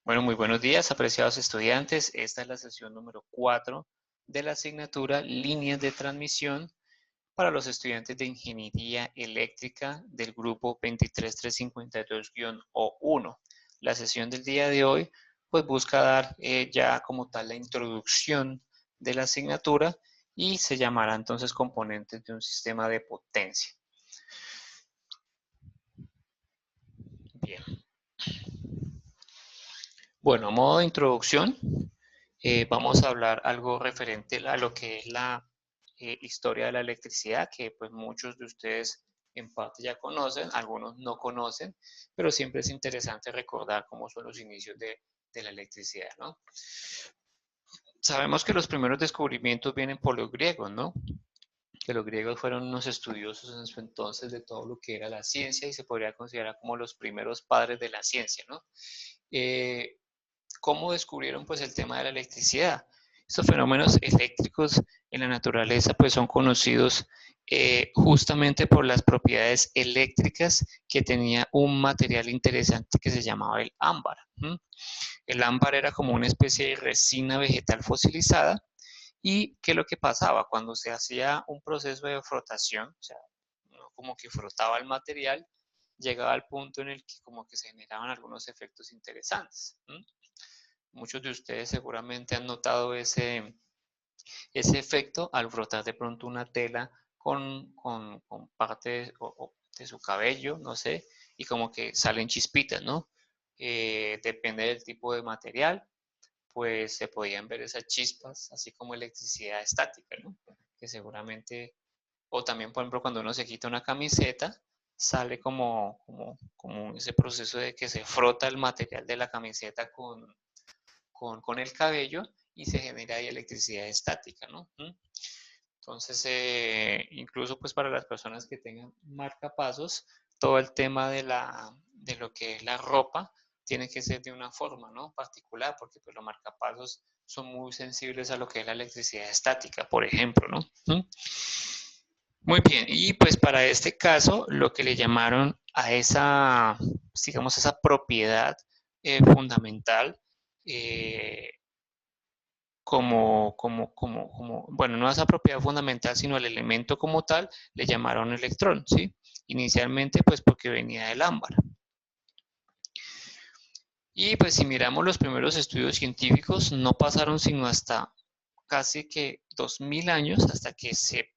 Bueno, muy buenos días, apreciados estudiantes. Esta es la sesión número 4 de la asignatura Líneas de Transmisión para los estudiantes de Ingeniería Eléctrica del grupo 23352-O1. La sesión del día de hoy pues busca dar ya como tal la introducción de la asignatura y se llamará entonces componentes de un sistema de potencia. Bien. Bueno, a modo de introducción, vamos a hablar algo referente a lo que es la historia de la electricidad, que pues muchos de ustedes en parte ya conocen, algunos no conocen, pero siempre es interesante recordar cómo son los inicios de la electricidad, ¿no? Sabemos que los primeros descubrimientos vienen por los griegos, ¿no? Que los griegos fueron unos estudiosos en su entonces de todo lo que era la ciencia y se podría considerar como los primeros padres de la ciencia, ¿no? Eh, ¿Cómo descubrieron pues el tema de la electricidad? Estos fenómenos eléctricos en la naturaleza pues son conocidos justamente por las propiedades eléctricas que tenía un material interesante que se llamaba el ámbar. El ámbar era como una especie de resina vegetal fosilizada y ¿qué es lo que pasaba? Cuando se hacía un proceso de frotación, o sea, uno como que frotaba el material, llegaba al punto en el que como que se generaban algunos efectos interesantes. Muchos de ustedes seguramente han notado ese efecto al frotar de pronto una tela con parte de su cabello, no sé, y como que salen chispitas, ¿no? Depende del tipo de material, pues se podían ver esas chispas, así como electricidad estática, ¿no? Que seguramente, o también, por ejemplo, cuando uno se quita una camiseta, sale como ese proceso de que se frota el material de la camiseta con el cabello y se genera ahí electricidad estática, ¿no? Entonces, incluso pues para las personas que tengan marcapasos, todo el tema de lo que es la ropa tiene que ser de una forma, ¿no? Particular, porque pues los marcapasos son muy sensibles a lo que es la electricidad estática, por ejemplo, ¿no? Muy bien, y pues para este caso, lo que le llamaron a esa, digamos, esa propiedad fundamental, eh, bueno, no a esa propiedad fundamental, sino el elemento como tal, le llamaron electrón, ¿sí? Inicialmente, pues porque venía del ámbar. Y pues si miramos los primeros estudios científicos, no pasaron sino hasta casi que 2000 años, hasta que se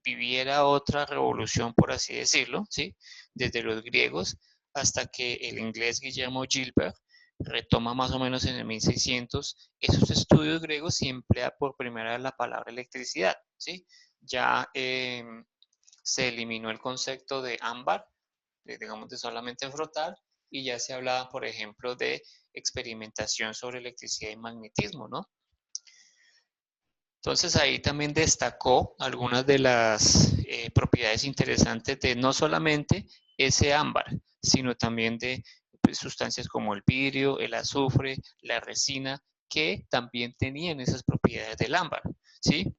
viviera otra revolución, por así decirlo, ¿sí? Desde los griegos hasta que el inglés Guillermo Gilbert retoma más o menos en el 1600 esos estudios griegos y emplea por primera vez la palabra electricidad, ¿sí? Ya se eliminó el concepto de ámbar, digamos de solamente frotar, y ya se hablaba, por ejemplo, de experimentación sobre electricidad y magnetismo, ¿no? Entonces ahí también destacó algunas de las propiedades interesantes de no solamente ese ámbar, sino también de pues, sustancias como el vidrio, el azufre, la resina, que también tenían esas propiedades del ámbar, ¿sí?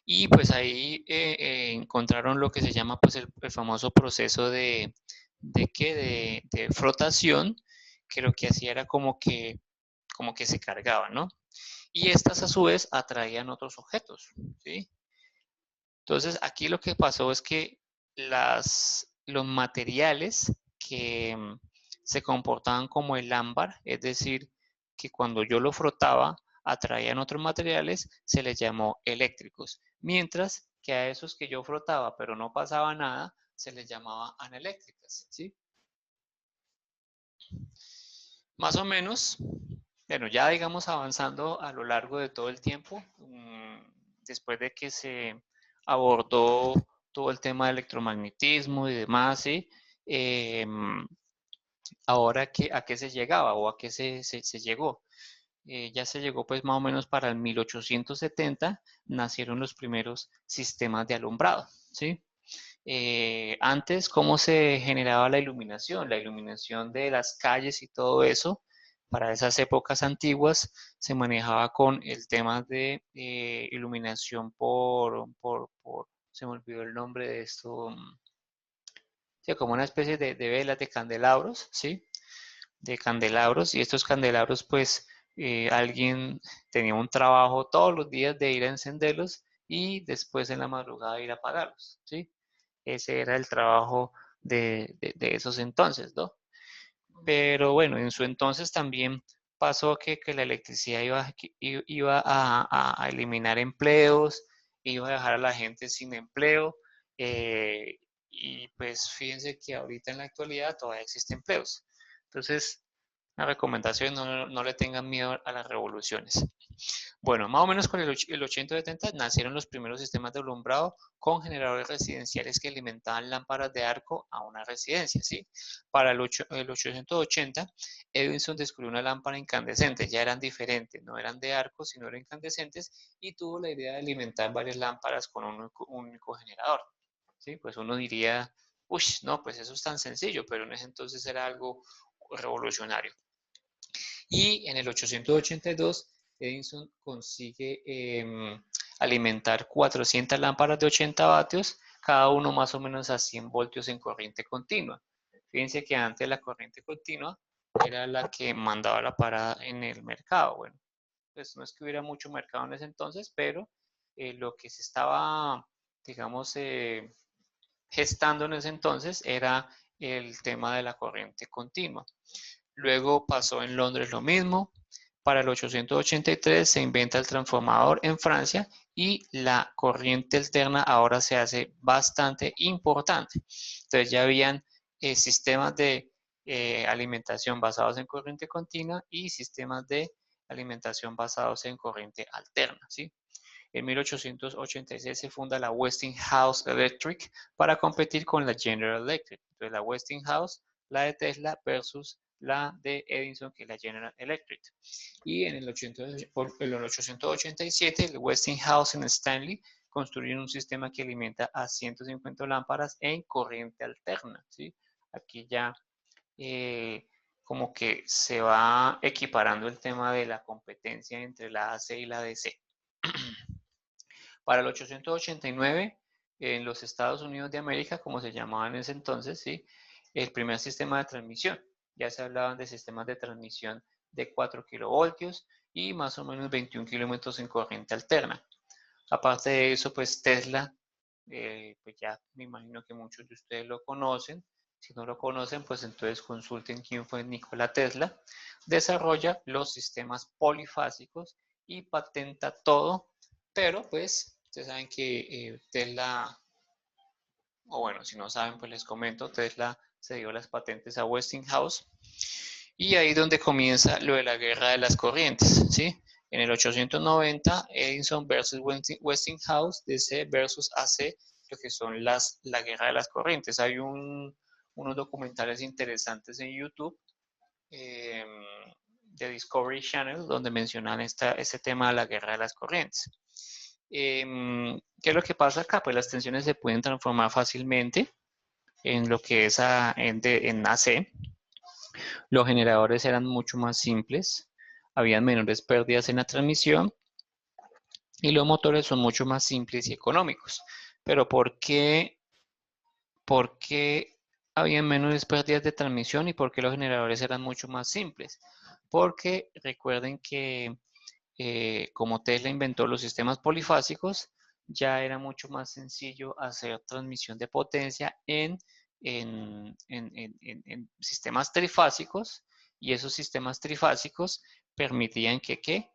Y pues ahí encontraron lo que se llama pues el famoso proceso de frotación, que lo que hacía era como que se cargaba, ¿no? Y estas a su vez atraían otros objetos, ¿sí? Entonces aquí lo que pasó es que los materiales que se comportaban como el ámbar, es decir, que cuando yo lo frotaba atraían otros materiales, se les llamó eléctricos, mientras que a esos que yo frotaba pero no pasaba nada, se les llamaba aneléctricas, ¿sí? Más o menos, bueno, ya digamos avanzando a lo largo de todo el tiempo, después de que se abordó todo el tema de electromagnetismo y demás, ¿sí? Ahora, ¿a qué se llegaba o a qué se llegó? Ya se llegó pues más o menos para el 1870, nacieron los primeros sistemas de alumbrado, ¿sí? Antes, ¿cómo se generaba la iluminación? La iluminación de las calles y todo eso, para esas épocas antiguas, se manejaba con el tema de iluminación se me olvidó el nombre de esto, sí, como una especie de velas, de candelabros, ¿sí? de candelabros, y estos candelabros pues alguien tenía un trabajo todos los días de ir a encenderlos y después en la madrugada ir a apagarlos, ¿sí? Ese era el trabajo de esos entonces, ¿no? Pero bueno, en su entonces también pasó que la electricidad iba a eliminar empleos, iba a dejar a la gente sin empleo, y pues fíjense que ahorita en la actualidad todavía existen empleos. Entonces, la recomendación, no le tengan miedo a las revoluciones. Bueno, más o menos con el 870 nacieron los primeros sistemas de alumbrado con generadores residenciales que alimentaban lámparas de arco a una residencia, ¿sí? Para el 880, Edison descubrió una lámpara incandescente, ya eran diferentes, no eran de arco, sino eran incandescentes, y tuvo la idea de alimentar varias lámparas con un único generador, ¿sí? Pues uno diría, uy, no, pues eso es tan sencillo, pero en ese entonces era algo revolucionario. Y en el 882, Edison consigue alimentar 400 lámparas de 80 vatios, cada uno más o menos a 100 voltios en corriente continua. Fíjense que antes la corriente continua era la que mandaba la parada en el mercado. Bueno, pues no es que hubiera mucho mercado en ese entonces, pero lo que se estaba, digamos, gestando en ese entonces era el tema de la corriente continua. Luego pasó en Londres lo mismo. Para el 883 se inventa el transformador en Francia y la corriente alterna ahora se hace bastante importante. Entonces ya habían sistemas de alimentación basados en corriente continua y sistemas de alimentación basados en corriente alterna, ¿sí? En 1886 se funda la Westinghouse Electric para competir con la General Electric. Entonces la Westinghouse, la de Tesla versus la de Edison, que es la General Electric. Y en el 887, el Westinghouse en Stanley construyen un sistema que alimenta a 150 lámparas en corriente alterna, ¿sí? Aquí ya como que se va equiparando el tema de la competencia entre la AC y la DC. Para el 889, en los Estados Unidos de América, como se llamaba en ese entonces, ¿sí? El primer sistema de transmisión. Ya se hablaban de sistemas de transmisión de 4 kilovoltios y más o menos 21 kilómetros en corriente alterna. Aparte de eso, pues Tesla, pues ya me imagino que muchos de ustedes lo conocen. Si no lo conocen, pues entonces consulten quién fue Nikola Tesla. Desarrolla los sistemas polifásicos y patenta todo, pero pues ustedes saben que Tesla, o bueno, si no saben, pues les comento, Tesla se dio las patentes a Westinghouse y ahí es donde comienza lo de la guerra de las corrientes, ¿sí? En el 890, Edison versus Westinghouse, DC versus AC, lo que son la guerra de las corrientes. Hay unos documentales interesantes en YouTube eh, de Discovery Channel donde mencionan este tema de la guerra de las corrientes. ¿Qué es lo que pasa acá? Pues las tensiones se pueden transformar fácilmente en lo que es en AC. Los generadores eran mucho más simples, habían menores pérdidas en la transmisión y los motores son mucho más simples y económicos. Pero por qué habían menores pérdidas de transmisión y por qué los generadores eran mucho más simples? Porque recuerden que como Tesla inventó los sistemas polifásicos, ya era mucho más sencillo hacer transmisión de potencia en sistemas trifásicos, y esos sistemas trifásicos permitían que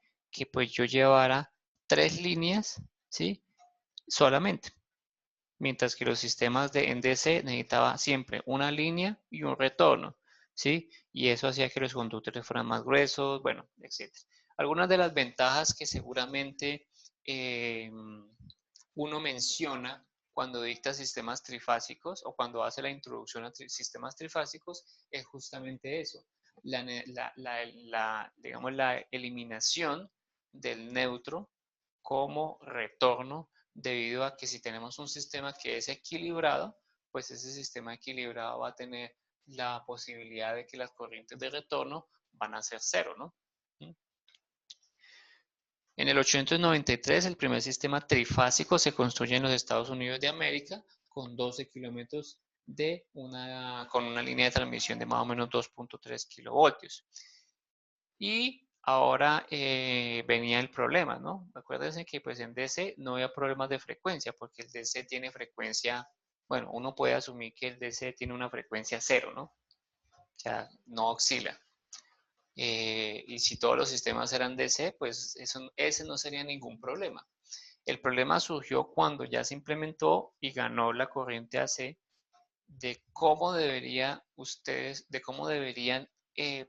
pues yo llevara 3 líneas, ¿sí? Solamente. Mientras que los sistemas de DC necesitaba siempre una línea y un retorno, ¿sí? Y eso hacía que los conductores fueran más gruesos, bueno, etc. Algunas de las ventajas que seguramente uno menciona cuando dicta sistemas trifásicos o cuando hace la introducción a sistemas trifásicos es justamente eso, digamos, la eliminación del neutro como retorno, debido a que si tenemos un sistema que es equilibrado, pues ese sistema equilibrado va a tener la posibilidad de que las corrientes de retorno van a ser cero, ¿no? En el 893, el primer sistema trifásico se construye en los Estados Unidos de América con 12 kilómetros con una línea de transmisión de más o menos 2.3 kilovoltios. Y ahora venía el problema, ¿no? Acuérdense que pues en DC no había problemas de frecuencia, porque el DC tiene frecuencia, bueno, uno puede asumir que el DC tiene una frecuencia cero, ¿no? O sea, no oscila. Y si todos los sistemas eran DC, pues ese no sería ningún problema. El problema surgió cuando ya se implementó y ganó la corriente AC de cómo deberían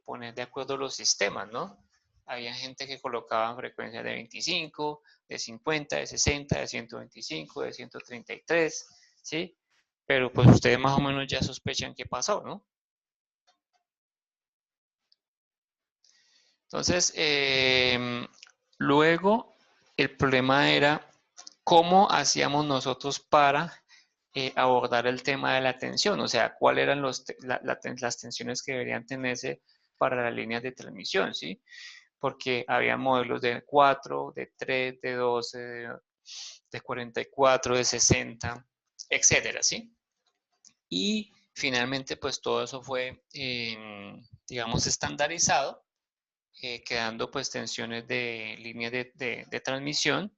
poner de acuerdo los sistemas, ¿no? Había gente que colocaba frecuencias de 25, de 50, de 60, de 125, de 133, ¿sí? Pero pues ustedes más o menos ya sospechan qué pasó, ¿no? Entonces, luego el problema era cómo hacíamos nosotros para abordar el tema de la tensión, o sea, cuáles eran las tensiones que deberían tenerse para las líneas de transmisión, ¿sí? Porque había modelos de 4, de 3, de 12, de 44, de 60, etcétera, ¿sí? Y finalmente, pues todo eso fue, digamos, estandarizado, quedando pues tensiones de líneas de transmisión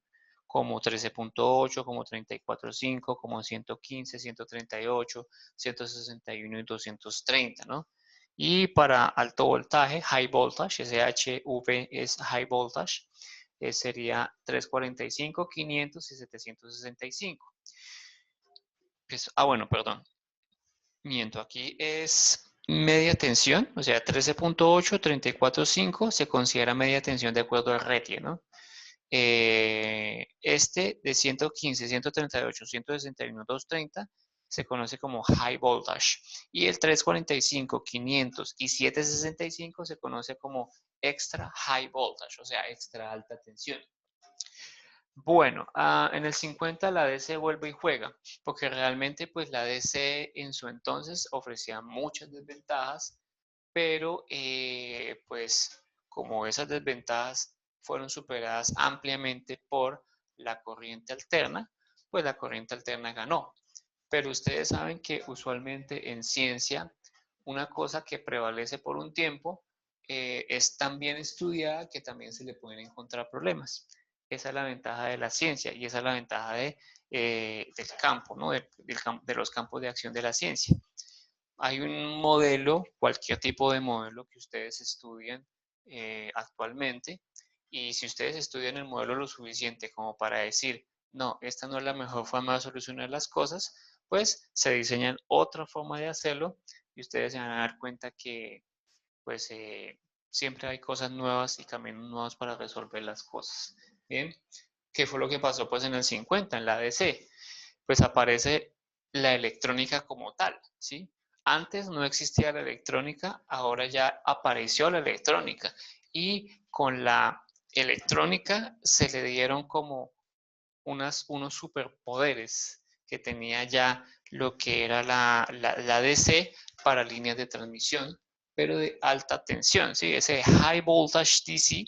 como 13.8, como 34.5, como 115, 138, 161 y 230, ¿no? Y para alto voltaje, high voltage, ese HV es high voltage, sería 345, 500 y 765. Pues, bueno, perdón, miento, aquí es media tensión, o sea, 13.8, 34.5 se considera media tensión de acuerdo al RETIE, ¿no? Este de 115, 138, 161, 230 se conoce como high voltage y el 345, 500 y 765 se conoce como extra high voltage, o sea, extra alta tensión. Bueno, en el 50 la DC vuelve y juega, porque realmente pues la DC en su entonces ofrecía muchas desventajas, pero pues como esas desventajas fueron superadas ampliamente por la corriente alterna, pues la corriente alterna ganó. Pero ustedes saben que usualmente en ciencia una cosa que prevalece por un tiempo es tan bien estudiada que también se le pueden encontrar problemas. Esa es la ventaja de la ciencia y esa es la ventaja del campo, ¿no? De los campos de acción de la ciencia. Hay un modelo, cualquier tipo de modelo que ustedes estudian actualmente, y si ustedes estudian el modelo lo suficiente como para decir, no, esta no es la mejor forma de solucionar las cosas, pues se diseñan otra forma de hacerlo y ustedes se van a dar cuenta que pues siempre hay cosas nuevas y caminos nuevos para resolver las cosas. Bien, ¿qué fue lo que pasó pues en el 50, en la ADC? Pues aparece la electrónica como tal, ¿sí? Antes no existía la electrónica, ahora ya apareció la electrónica y con la electrónica se le dieron como unos superpoderes que tenía ya lo que era la DC para líneas de transmisión, pero de alta tensión, ¿sí? Ese high voltage DC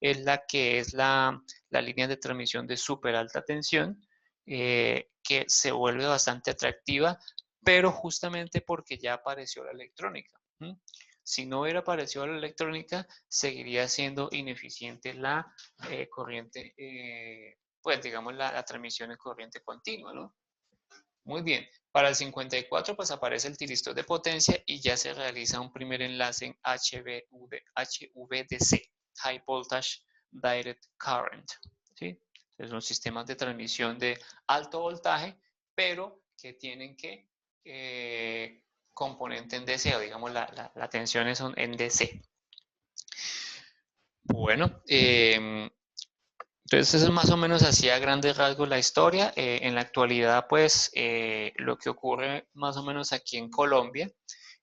es la que es la línea de transmisión de súper alta tensión, que se vuelve bastante atractiva, pero justamente porque ya apareció la electrónica. Si no hubiera aparecido la electrónica, seguiría siendo ineficiente la corriente, pues digamos la transmisión en corriente continua, ¿no? Muy bien, para el 54 pues aparece el tiristor de potencia y ya se realiza un primer enlace en HVDC, High Voltage Direct Current, ¿sí? Son sistemas de transmisión de alto voltaje, pero que tienen que componente en DC, o digamos la tensión es en DC. Bueno, entonces eso es más o menos así a grandes rasgos la historia. En la actualidad, pues lo que ocurre más o menos aquí en Colombia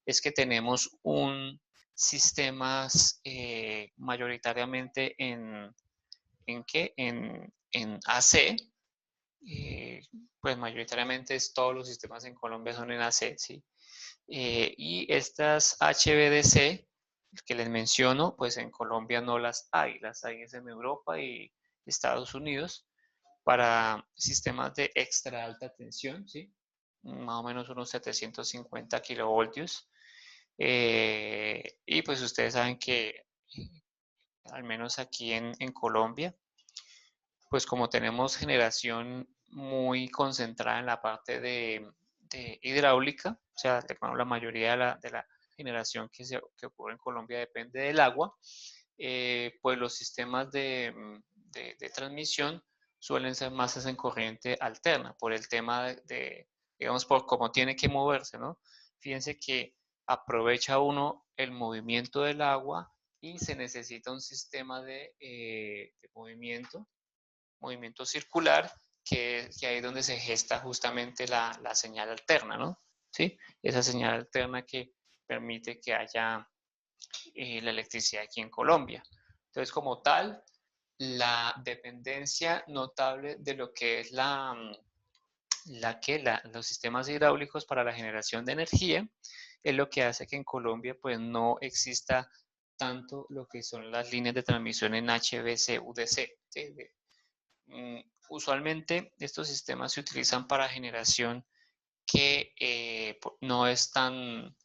es que tenemos un sistemas mayoritariamente ¿en qué? En AC. eh, pues mayoritariamente todos los sistemas en Colombia son en AC, ¿sí? Y estas HVDC que les menciono, pues en Colombia no las hay es en Europa y Estados Unidos para sistemas de extra alta tensión, ¿sí? más o menos unos 750 kilovoltios. Y pues ustedes saben que al menos aquí en Colombia, pues como tenemos generación muy concentrada en la parte de hidráulica, o sea, la mayoría de la generación que ocurre en Colombia depende del agua, pues los sistemas de transmisión suelen ser más en corriente alterna, por el tema digamos, por cómo tiene que moverse, ¿no? Fíjense que aprovecha uno el movimiento del agua y se necesita un sistema de movimiento circular, que ahí es donde se gesta justamente la señal alterna, ¿no? ¿Sí? Esa señal alterna que permite que haya la electricidad aquí en Colombia. Entonces, como tal, la dependencia notable de lo que es los sistemas hidráulicos para la generación de energía es lo que hace que en Colombia pues no exista tanto lo que son las líneas de transmisión en HVC, UDC. ¿Sí? Usualmente estos sistemas se utilizan para generación que no es tan,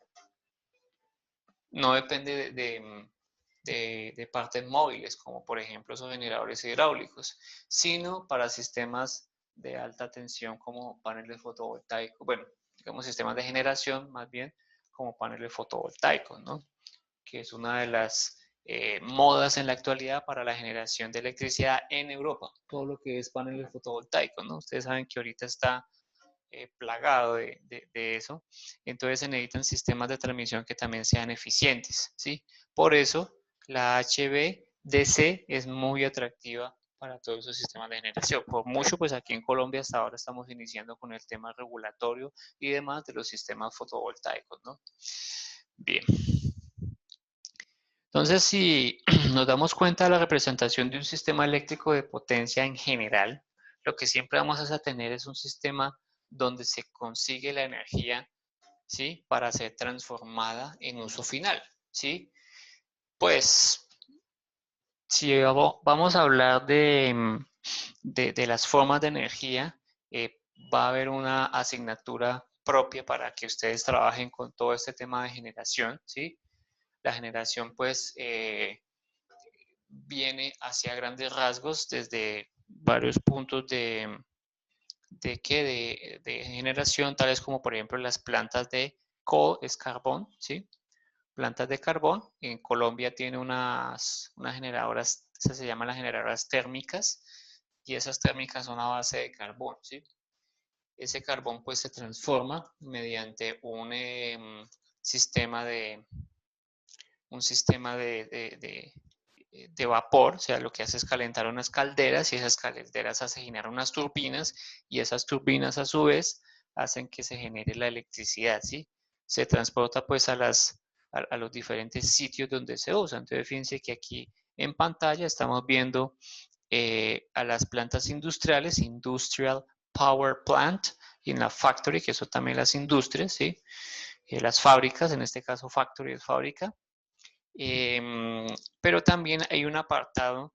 no depende de partes móviles, como por ejemplo esos generadores hidráulicos, sino para sistemas de alta tensión como paneles fotovoltaicos, bueno, digamos sistemas de generación más bien como paneles fotovoltaicos, ¿no? Que es una de las modas en la actualidad para la generación de electricidad en Europa, todo lo que es paneles fotovoltaicos, ¿no? Ustedes saben que ahorita está plagado de eso, entonces se necesitan sistemas de transmisión que también sean eficientes, ¿sí? Por eso la HVDC es muy atractiva para todos esos sistemas de generación. Por mucho, pues aquí en Colombia hasta ahora estamos iniciando con el tema regulatorio y demás de los sistemas fotovoltaicos, ¿no? Bien. Entonces, si nos damos cuenta de la representación de un sistema eléctrico de potencia en general, lo que siempre vamos a tener es un sistema donde se consigue la energía, ¿sí? Para ser transformada en uso final, ¿sí? Pues, si vamos a hablar de las formas de energía, va a haber una asignatura propia para que ustedes trabajen con todo este tema de generación, ¿sí? La generación, pues, viene hacia grandes rasgos desde varios puntos de generación, tales como por ejemplo las plantas de coal, es carbón, ¿sí? Plantas de carbón. En Colombia tiene unas generadoras, esas se llaman las generadoras térmicas, y esas térmicas son a base de carbón, ¿sí? Ese carbón pues se transforma mediante sistema de, un sistema de vapor, o sea, lo que hace es calentar unas calderas y esas calderas hacen generar unas turbinas y esas turbinas a su vez hacen que se genere la electricidad, ¿sí? Se transporta pues a los diferentes sitios donde se usa. Entonces, fíjense que aquí en pantalla estamos viendo a las plantas industriales, Industrial Power Plant, y en la Factory, que son también las industrias, ¿sí? Las fábricas, en este caso Factory es fábrica, pero también hay un apartado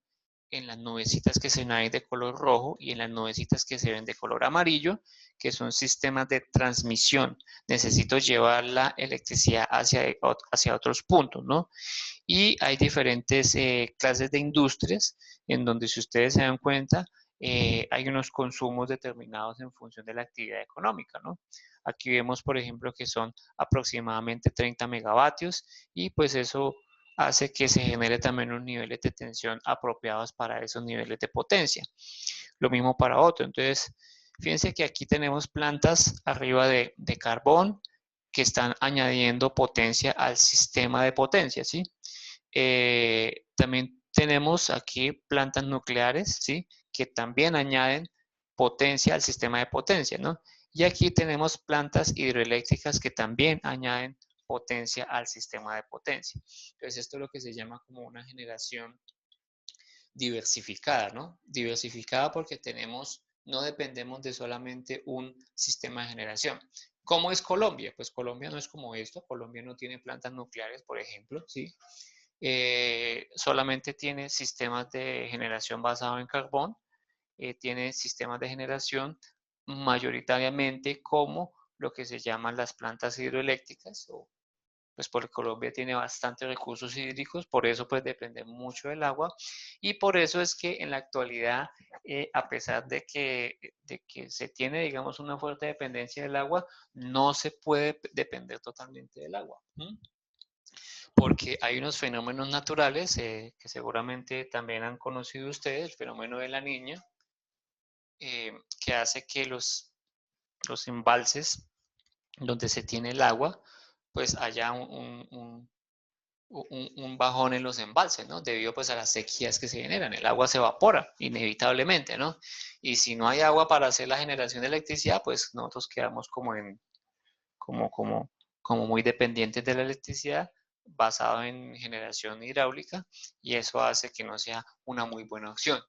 en las nubecitas que se ven de color rojo y en las nubecitas que se ven de color amarillo, que son sistemas de transmisión. Necesito llevar la electricidad hacia otros puntos, ¿no? Y hay diferentes clases de industrias en donde, si ustedes se dan cuenta, hay unos consumos determinados en función de la actividad económica, ¿no? Aquí vemos, por ejemplo, que son aproximadamente 30 megavatios y pues eso hace que se genere también unos niveles de tensión apropiados para esos niveles de potencia. Lo mismo para otro. Entonces, fíjense que aquí tenemos plantas arriba de carbón que están añadiendo potencia al sistema de potencia, ¿sí? También tenemos aquí plantas nucleares, ¿sí? Que también añaden potencia al sistema de potencia, ¿no? Y aquí tenemos plantas hidroeléctricas que también añaden potencia al sistema de potencia. Entonces, esto es lo que se llama como una generación diversificada, ¿no? Diversificada porque no dependemos de solamente un sistema de generación. ¿Cómo es Colombia? Pues Colombia no es como esto. Colombia no tiene plantas nucleares, por ejemplo, ¿sí? Solamente tiene sistemas de generación basado en carbón, tiene sistemas de generación mayoritariamente como lo que se llaman las plantas hidroeléctricas, pues porque Colombia tiene bastantes recursos hídricos, por eso pues depende mucho del agua, y por eso es que en la actualidad, a pesar de que se tiene, digamos, una fuerte dependencia del agua, no se puede depender totalmente del agua. Porque hay unos fenómenos naturales que seguramente también han conocido ustedes, el fenómeno de la Niña, que hace que los embalses donde se tiene el agua, pues haya un bajón en los embalses, ¿no? Debido pues a las sequías que se generan. El agua se evapora inevitablemente, ¿no? Y si no hay agua para hacer la generación de electricidad, pues nosotros quedamos como, como, como muy dependientes de la electricidad basado en generación hidráulica y eso hace que no sea una muy buena opción.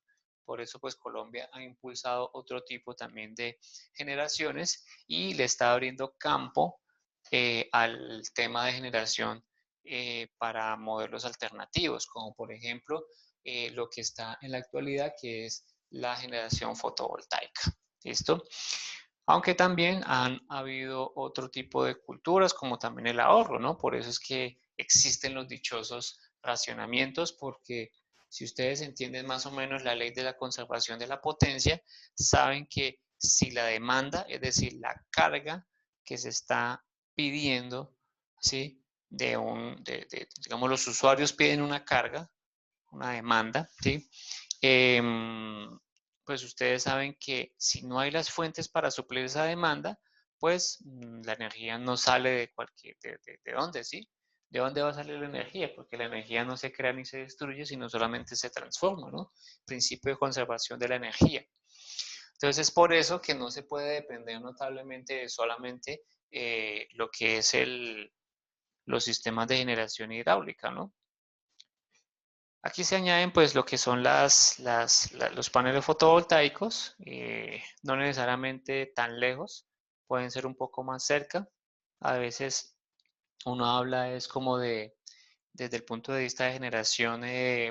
Por eso pues Colombia ha impulsado otro tipo también de generaciones y le está abriendo campo al tema de generación para modelos alternativos, como por ejemplo lo que está en la actualidad, que es la generación fotovoltaica. ¿Listo? Aunque también han habido otro tipo de culturas, como también el ahorro, ¿no? Por eso es que existen los dichosos racionamientos, porque si ustedes entienden más o menos la ley de la conservación de la potencia, saben que si la demanda, es decir, la carga que se está pidiendo, ¿sí? Digamos, los usuarios piden una carga, una demanda, ¿sí? Pues ustedes saben que si no hay las fuentes para suplir esa demanda, pues la energía no sale de cualquier, de dónde, ¿sí? ¿De dónde va a salir la energía? Porque la energía no se crea ni se destruye, sino solamente se transforma, ¿no? Principio de conservación de la energía. Entonces es por eso que no se puede depender notablemente de solamente lo que es los sistemas de generación hidráulica, ¿no? Aquí se añaden pues lo que son los paneles fotovoltaicos, no necesariamente tan lejos, pueden ser un poco más cerca. A veces uno habla es como desde el punto de vista de generación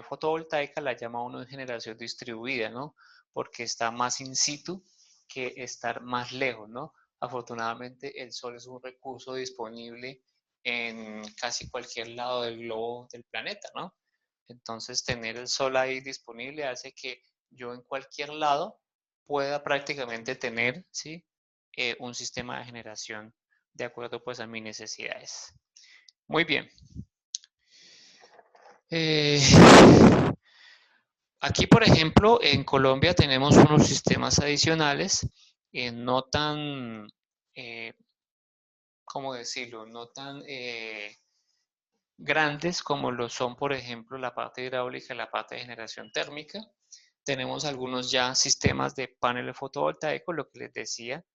fotovoltaica, la llama uno de generación distribuida, ¿no? Porque está más in situ que estar más lejos, ¿no? Afortunadamente el sol es un recurso disponible en casi cualquier lado del globo del planeta, ¿no? Entonces, tener el sol ahí disponible hace que yo en cualquier lado pueda prácticamente tener, ¿sí? Un sistema de generación de acuerdo pues a mis necesidades. Muy bien. Aquí, por ejemplo, en Colombia tenemos unos sistemas adicionales no tan, eh, ¿cómo decirlo? No tan grandes como lo son, por ejemplo, la parte hidráulica y la parte de generación térmica. Tenemos algunos ya sistemas de paneles fotovoltaicos, lo que les decía,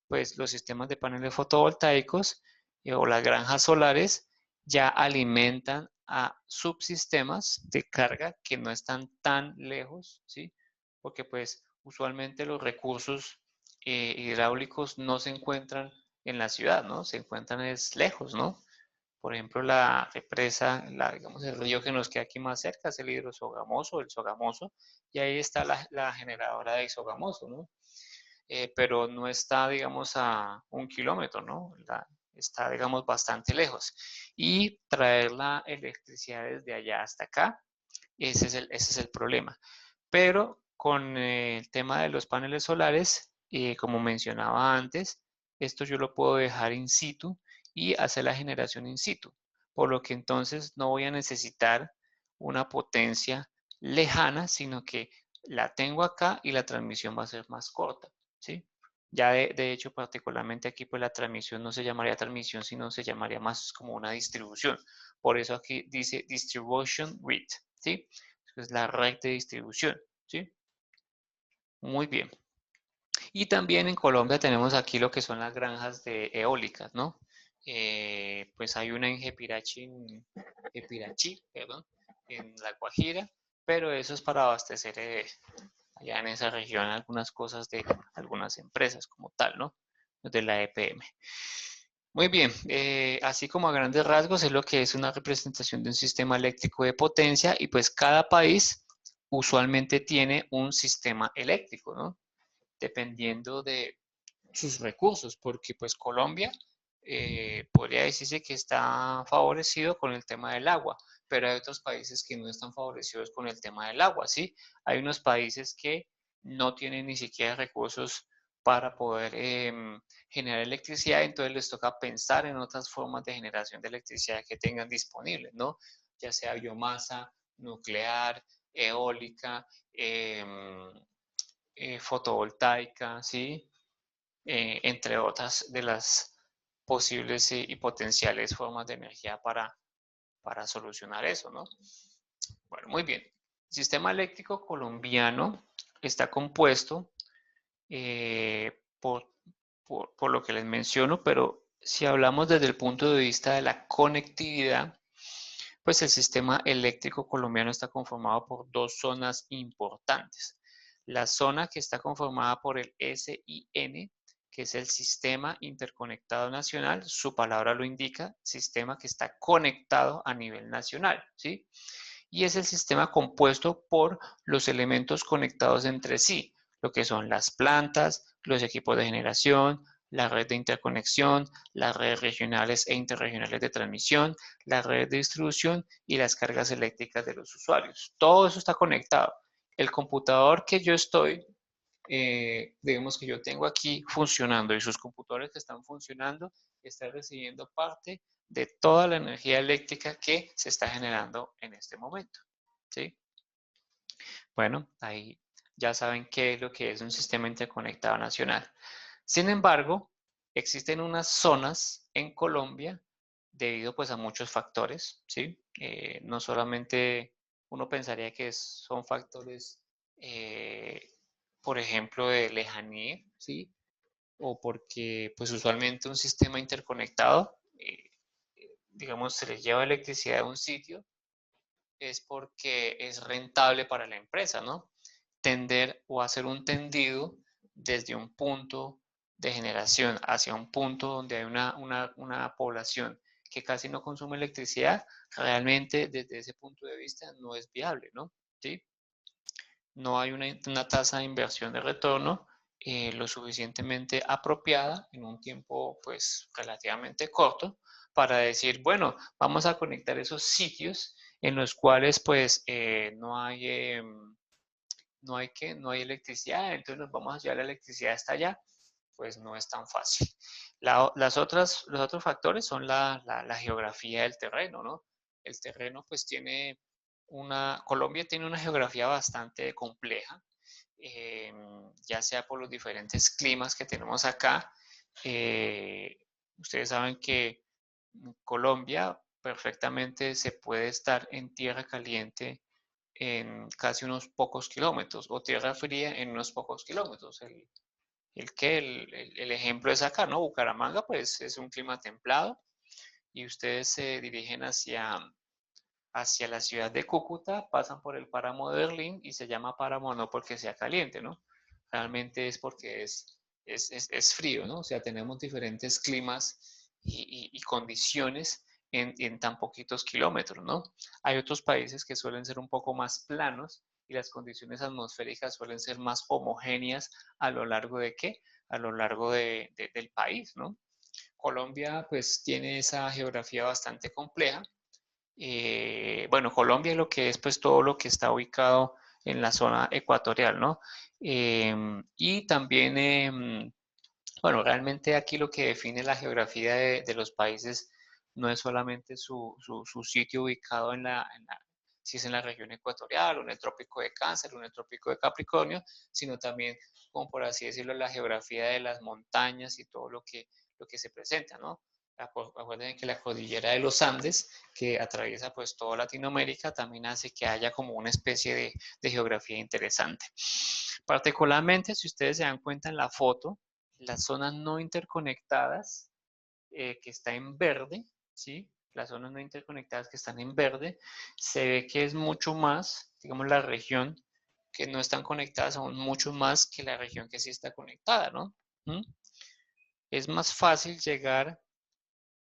pues los sistemas de paneles fotovoltaicos o las granjas solares ya alimentan a subsistemas de carga que no están tan lejos, ¿sí? Porque pues usualmente los recursos hidráulicos no se encuentran en la ciudad, ¿no? Se encuentran es lejos, ¿no? Por ejemplo, la represa, digamos, el río que nos queda aquí más cerca es el hidrosogamoso, el Sogamoso, y ahí está la generadora de isogamoso, ¿no? Pero no está, digamos, a 1 kilómetro, ¿no? Está, digamos, bastante lejos. Y traer la electricidad desde allá hasta acá, ese es el problema. Pero con el tema de los paneles solares, como mencionaba antes, esto yo lo puedo dejar in situ y hacer la generación in situ, por lo que entonces no voy a necesitar una potencia lejana, sino que la tengo acá y la transmisión va a ser más corta, ¿sí? Ya de hecho, particularmente aquí, pues la transmisión no se llamaría transmisión, sino se llamaría más como una distribución. Por eso aquí dice distribution grid, ¿sí? Es la red de distribución, ¿sí? Muy bien. Y también en Colombia tenemos aquí lo que son las granjas de eólicas, ¿no? Pues hay una en Epirachi, perdón, en La Guajira, pero eso es para abastecer allá en esa región algunas cosas de algunas empresas como tal, ¿no? De la EPM. Muy bien, así como a grandes rasgos es lo que es una representación de un sistema eléctrico de potencia y pues cada país usualmente tiene un sistema eléctrico, ¿no? Dependiendo sus recursos, porque pues Colombia podría decirse que está favorecido con el tema del agua, pero hay otros países que no están favorecidos con el tema del agua, ¿sí? Hay unos países que no tienen ni siquiera recursos para poder generar electricidad, entonces les toca pensar en otras formas de generación de electricidad que tengan disponibles, ¿no? Ya sea biomasa, nuclear, eólica, fotovoltaica, ¿sí? Entre otras de las posibles y potenciales formas de energía para solucionar eso, ¿no? Bueno, muy bien. El sistema eléctrico colombiano está compuesto por lo que les menciono, pero si hablamos desde el punto de vista de la conectividad, pues el sistema eléctrico colombiano está conformado por dos zonas importantes. La zona que está conformada por el SIN, que es el Sistema Interconectado Nacional, su palabra lo indica, sistema que está conectado a nivel nacional, ¿sí? Y es el sistema compuesto por los elementos conectados entre sí, lo que son las plantas, los equipos de generación, la red de interconexión, las redes regionales e interregionales de transmisión, la red de distribución y las cargas eléctricas de los usuarios. Todo eso está conectado. El computador que yo estoy, digamos que yo tengo aquí funcionando y sus computadores que están funcionando, están recibiendo parte de toda la energía eléctrica que se está generando en este momento. ¿Sí? Bueno, ahí ya saben qué es lo que es un sistema interconectado nacional. Sin embargo, existen unas zonas en Colombia debido pues a muchos factores, ¿sí? No solamente uno pensaría que son factores, por ejemplo, de lejanía, ¿sí? O porque pues usualmente un sistema interconectado, digamos, se le lleva electricidad a un sitio, es porque es rentable para la empresa, ¿no? Tender o hacer un tendido desde un punto de generación hacia un punto donde hay una población que casi no consume electricidad, realmente desde ese punto de vista no es viable, ¿no? ¿Sí? No hay una tasa de inversión de retorno lo suficientemente apropiada en un tiempo pues relativamente corto para decir, bueno, vamos a conectar esos sitios en los cuales pues no hay electricidad, entonces nos vamos a llevar la electricidad hasta allá, pues no es tan fácil. Los otros factores son la geografía del terreno, ¿no? El terreno pues Colombia tiene una geografía bastante compleja, eh, ya sea por los diferentes climas que tenemos acá. Eh, Ustedes saben que en Colombia perfectamente se puede estar en tierra caliente en casi unos pocos kilómetros o tierra fría en unos pocos kilómetros. El ejemplo es acá, ¿no? Bucaramanga, pues es un clima templado y ustedes se dirigen hacia la ciudad de Cúcuta, pasan por el páramo de Berlín y se llama páramo no porque sea caliente, ¿no? Realmente es porque es frío, ¿no? O sea, tenemos diferentes climas y condiciones en tan poquitos kilómetros, ¿no? Hay otros países que suelen ser un poco más planos y las condiciones atmosféricas suelen ser más homogéneas a lo largo de qué? A lo largo del país, ¿no? Colombia pues tiene esa geografía bastante compleja. Bueno, Colombia es lo que es pues todo lo que está ubicado en la zona ecuatorial, ¿no? Y también, bueno, realmente aquí lo que define la geografía de los países no es solamente su sitio ubicado si es en la región ecuatorial o en el trópico de Cáncer o en el trópico de Capricornio, sino también, como por así decirlo, la geografía de las montañas y todo lo que se presenta, ¿no? Acuérdense que la cordillera de los Andes, que atraviesa pues toda Latinoamérica, también hace que haya como una especie de geografía interesante. Particularmente, si ustedes se dan cuenta en la foto, las zonas no interconectadas que está en verde, ¿sí? Las zonas no interconectadas que están en verde, se ve que es mucho más, digamos, la región que no están conectadas son mucho más que la región que sí está conectada, ¿no? ¿Mm? Es más fácil llegar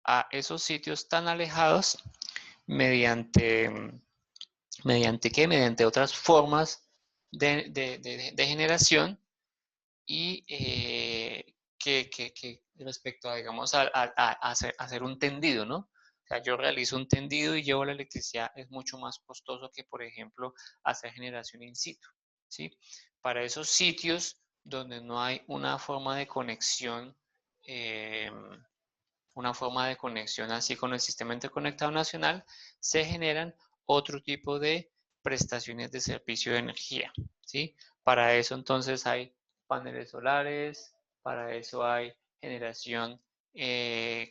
a esos sitios tan alejados mediante, ¿mediante qué? Mediante otras formas de generación y que respecto a, digamos, hacer un tendido, ¿no? O sea, yo realizo un tendido y llevo la electricidad, es mucho más costoso que, por ejemplo, hacer generación in situ, ¿sí? Para esos sitios donde no hay eh, una forma de conexión así con el sistema interconectado nacional, se generan otro tipo de prestaciones de servicio de energía, ¿sí? Para eso entonces hay paneles solares, para eso hay generación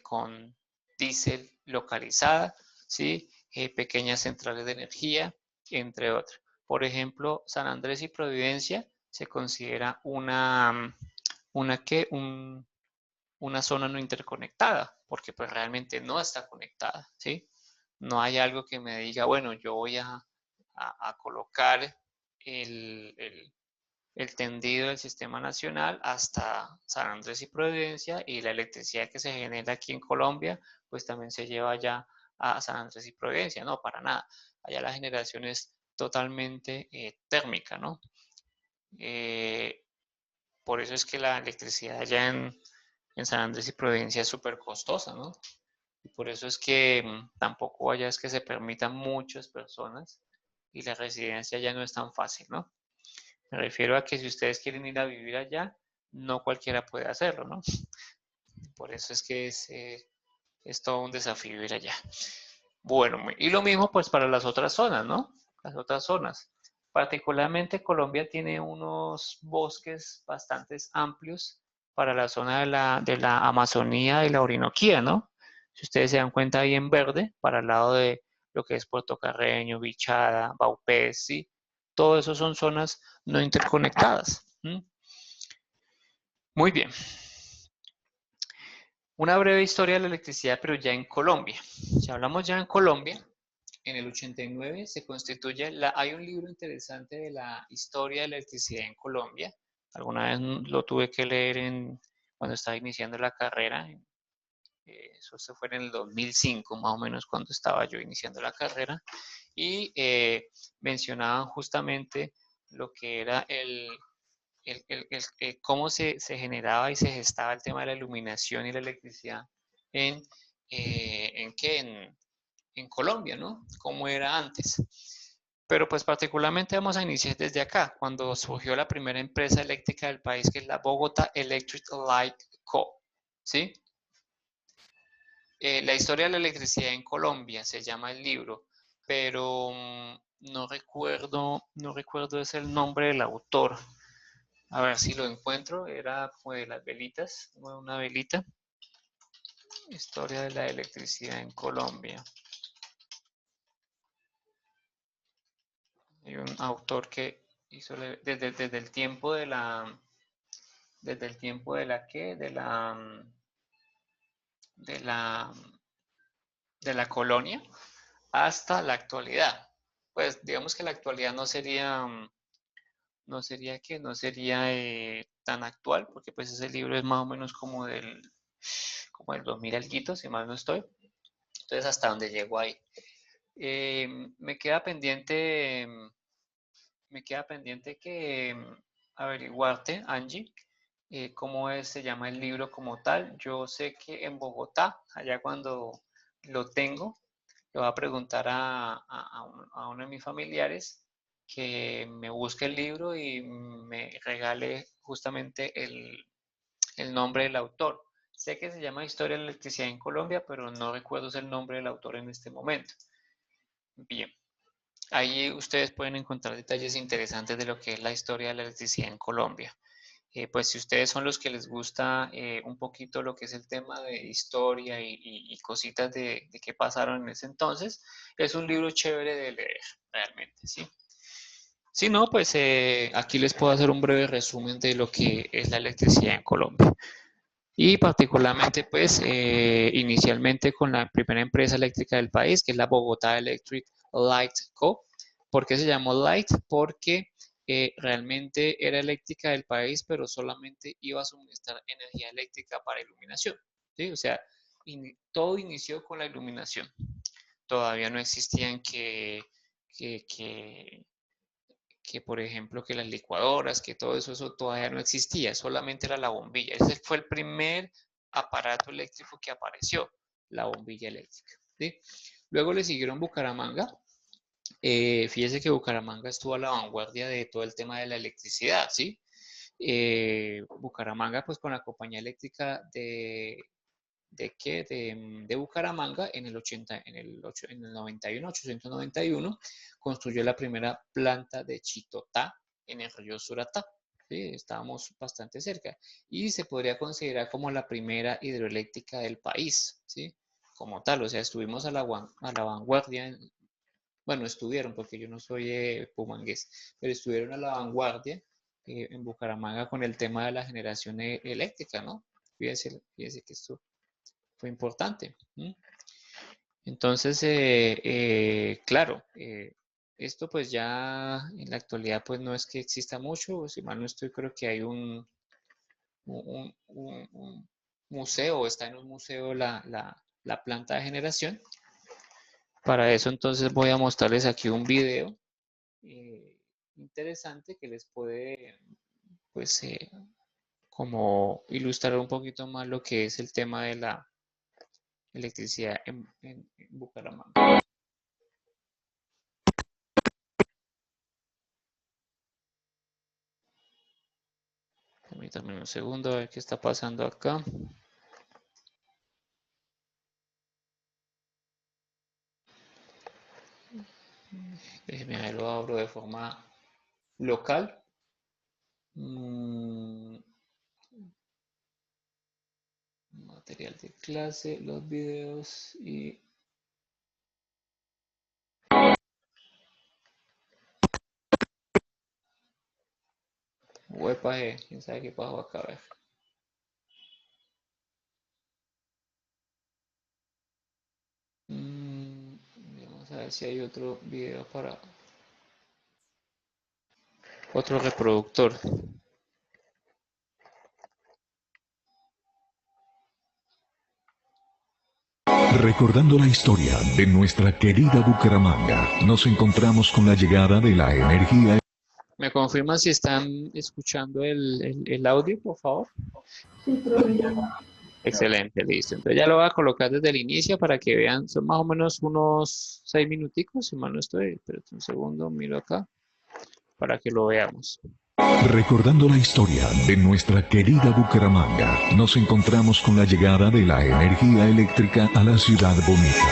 con diésel localizada, ¿sí? Pequeñas centrales de energía, entre otros. Por ejemplo, San Andrés y Providencia se considera una zona no interconectada, porque pues realmente no está conectada, ¿sí? No hay algo que me diga, bueno, yo voy a colocar el tendido del sistema nacional hasta San Andrés y Providencia y la electricidad que se genera aquí en Colombia, pues también se lleva ya a San Andrés y Providencia, no, para nada. Allá la generación es totalmente térmica, ¿no? Eh, por eso es que la electricidad allá en San Andrés y Providencia es súper costosa, ¿no? Y por eso es que tampoco allá es que se permitan muchas personas y la residencia ya no es tan fácil, ¿no? Me refiero a que si ustedes quieren ir a vivir allá, no cualquiera puede hacerlo, ¿no? Por eso es que es todo un desafío ir allá. Bueno, y lo mismo pues para las otras zonas, ¿no? Las otras zonas. Particularmente Colombia tiene unos bosques bastante amplios para la zona de la Amazonía y la Orinoquía, ¿no? Si ustedes se dan cuenta ahí en verde, para el lado de lo que es Puerto Carreño, Bichada, Vaupés, ¿sí? Todo eso son zonas no interconectadas. Muy bien. Una breve historia de la electricidad, pero ya en Colombia. Si hablamos ya en Colombia, en el 89 se constituye, hay un libro interesante de la historia de la electricidad en Colombia. Alguna vez lo tuve que leer cuando estaba iniciando la carrera. Eso se fue en el 2005, más o menos, cuando estaba yo iniciando la carrera. Y mencionaban justamente lo que era cómo se generaba y se gestaba el tema de la iluminación y la electricidad en, ¿qué? En Colombia, ¿no? Cómo era antes. Pero pues particularmente vamos a iniciar desde acá, cuando surgió la primera empresa eléctrica del país, que es la Bogotá Electric Light Co. ¿Sí? La historia de la electricidad en Colombia se llama el libro, pero no recuerdo es el nombre del autor. A ver si lo encuentro. Era como de las velitas, una velita. Historia de la electricidad en Colombia. Hay un autor que hizo desde el tiempo de la, desde el tiempo de la qué, de la, de la colonia hasta la actualidad. Pues digamos que la actualidad no sería tan actual, porque pues ese libro es más o menos como del 2000 alguito, si mal no estoy. Entonces, hasta donde llegó ahí. Me queda pendiente, que averiguarte, Angie, se llama el libro como tal. Yo sé que en Bogotá, allá cuando lo tengo, le voy a preguntar a uno de mis familiares que me busque el libro y me regale justamente el nombre del autor. Sé que se llama Historia de la Electricidad en Colombia, pero no recuerdo el nombre del autor en este momento. Bien, ahí ustedes pueden encontrar detalles interesantes de lo que es la historia de la electricidad en Colombia. Pues si ustedes son los que les gusta un poquito lo que es el tema de historia y cositas de qué pasaron en ese entonces, es un libro chévere de leer, realmente, ¿sí? Si no, pues aquí les puedo hacer un breve resumen de lo que es la electricidad en Colombia. Y particularmente, pues, inicialmente con la primera empresa eléctrica del país, que es la Bogotá Electric Light Co. ¿Por qué se llamó Light? Porque realmente era eléctrica del país, pero solamente iba a suministrar energía eléctrica para iluminación, ¿sí? O sea, todo inició con la iluminación. Todavía no existían que que por ejemplo, que las licuadoras, que todo eso, eso todavía no existía, solamente era la bombilla. Ese fue el primer aparato eléctrico que apareció, la bombilla eléctrica, ¿sí? Luego le siguieron Bucaramanga. Fíjese que Bucaramanga estuvo a la vanguardia de todo el tema de la electricidad, ¿sí? Bucaramanga, pues con la compañía eléctrica de Bucaramanga en el 91, 891, construyó la primera planta de Chitotá en el río Suratá. ¿Sí? Estábamos bastante cerca y se podría considerar como la primera hidroeléctrica del país, ¿sí? Como tal, o sea, estuvimos a la vanguardia. Bueno, estuvieron, porque yo no soy pumangués, pero estuvieron a la vanguardia en Bucaramanga con el tema de la generación eléctrica, ¿no? Fíjense que esto fue importante. Entonces, claro, esto pues ya en la actualidad pues no es que exista mucho, si mal no estoy, creo que hay un museo, está en un museo la planta de generación. Para eso entonces voy a mostrarles aquí un video interesante que les puede pues como ilustrar un poquito más lo que es el tema de la electricidad en Bucaramanga. Permítanme un segundo a ver qué está pasando acá. Déjenme lo abro de forma local. Material de clase, los videos y... Huepa, quién sabe qué pasó acá, a ver. Vamos a ver si hay otro video para otro reproductor. Recordando la historia de nuestra querida Bucaramanga, nos encontramos con la llegada de la energía. ¿Me confirman si están escuchando el audio, por favor? Sí, profe. Excelente, listo. Entonces ya lo voy a colocar desde el inicio para que vean. Son más o menos unos 6 minuticos, si mal no estoy. Espérate un segundo, miro acá, para que lo veamos. Recordando la historia de nuestra querida Bucaramanga, nos encontramos con la llegada de la energía eléctrica a la ciudad bonita.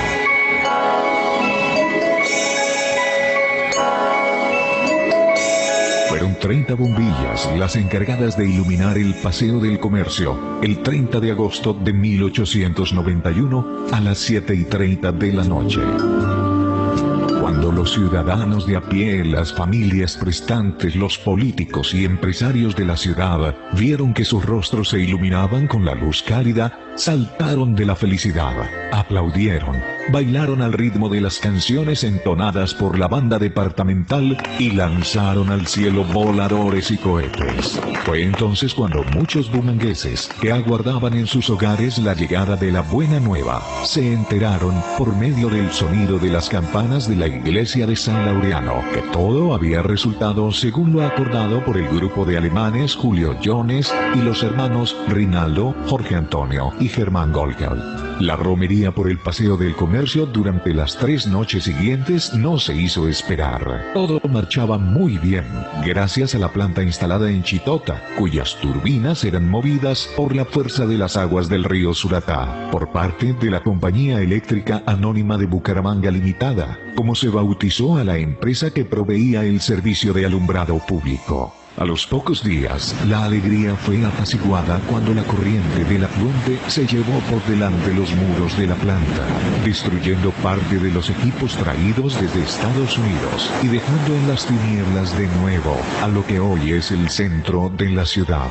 Fueron 30 bombillas las encargadas de iluminar el Paseo del Comercio el 30 de agosto de 1891 a las 7:30 de la noche. Cuando los ciudadanos de a pie, las familias prestantes, los políticos y empresarios de la ciudad vieron que sus rostros se iluminaban con la luz cálida, saltaron de la felicidad, aplaudieron, bailaron al ritmo de las canciones entonadas por la banda departamental y lanzaron al cielo voladores y cohetes. Fue entonces cuando muchos bumangueses que aguardaban en sus hogares la llegada de la buena nueva se enteraron por medio del sonido de las campanas de la iglesia de San Laureano que todo había resultado según lo acordado por el grupo de alemanes Julio Jones y los hermanos Rinaldo, Jorge Antonio y Germán Golgel. La romería por el Paseo del Comercio durante las 3 noches siguientes no se hizo esperar. Todo marchaba muy bien, gracias a la planta instalada en Chitota, cuyas turbinas eran movidas por la fuerza de las aguas del río Suratá, por parte de la Compañía Eléctrica Anónima de Bucaramanga Limitada, como se bautizó a la empresa que proveía el servicio de alumbrado público. A los pocos días, la alegría fue apaciguada cuando la corriente del afluente se llevó por delante los muros de la planta, destruyendo parte de los equipos traídos desde Estados Unidos y dejando en las tinieblas de nuevo a lo que hoy es el centro de la ciudad.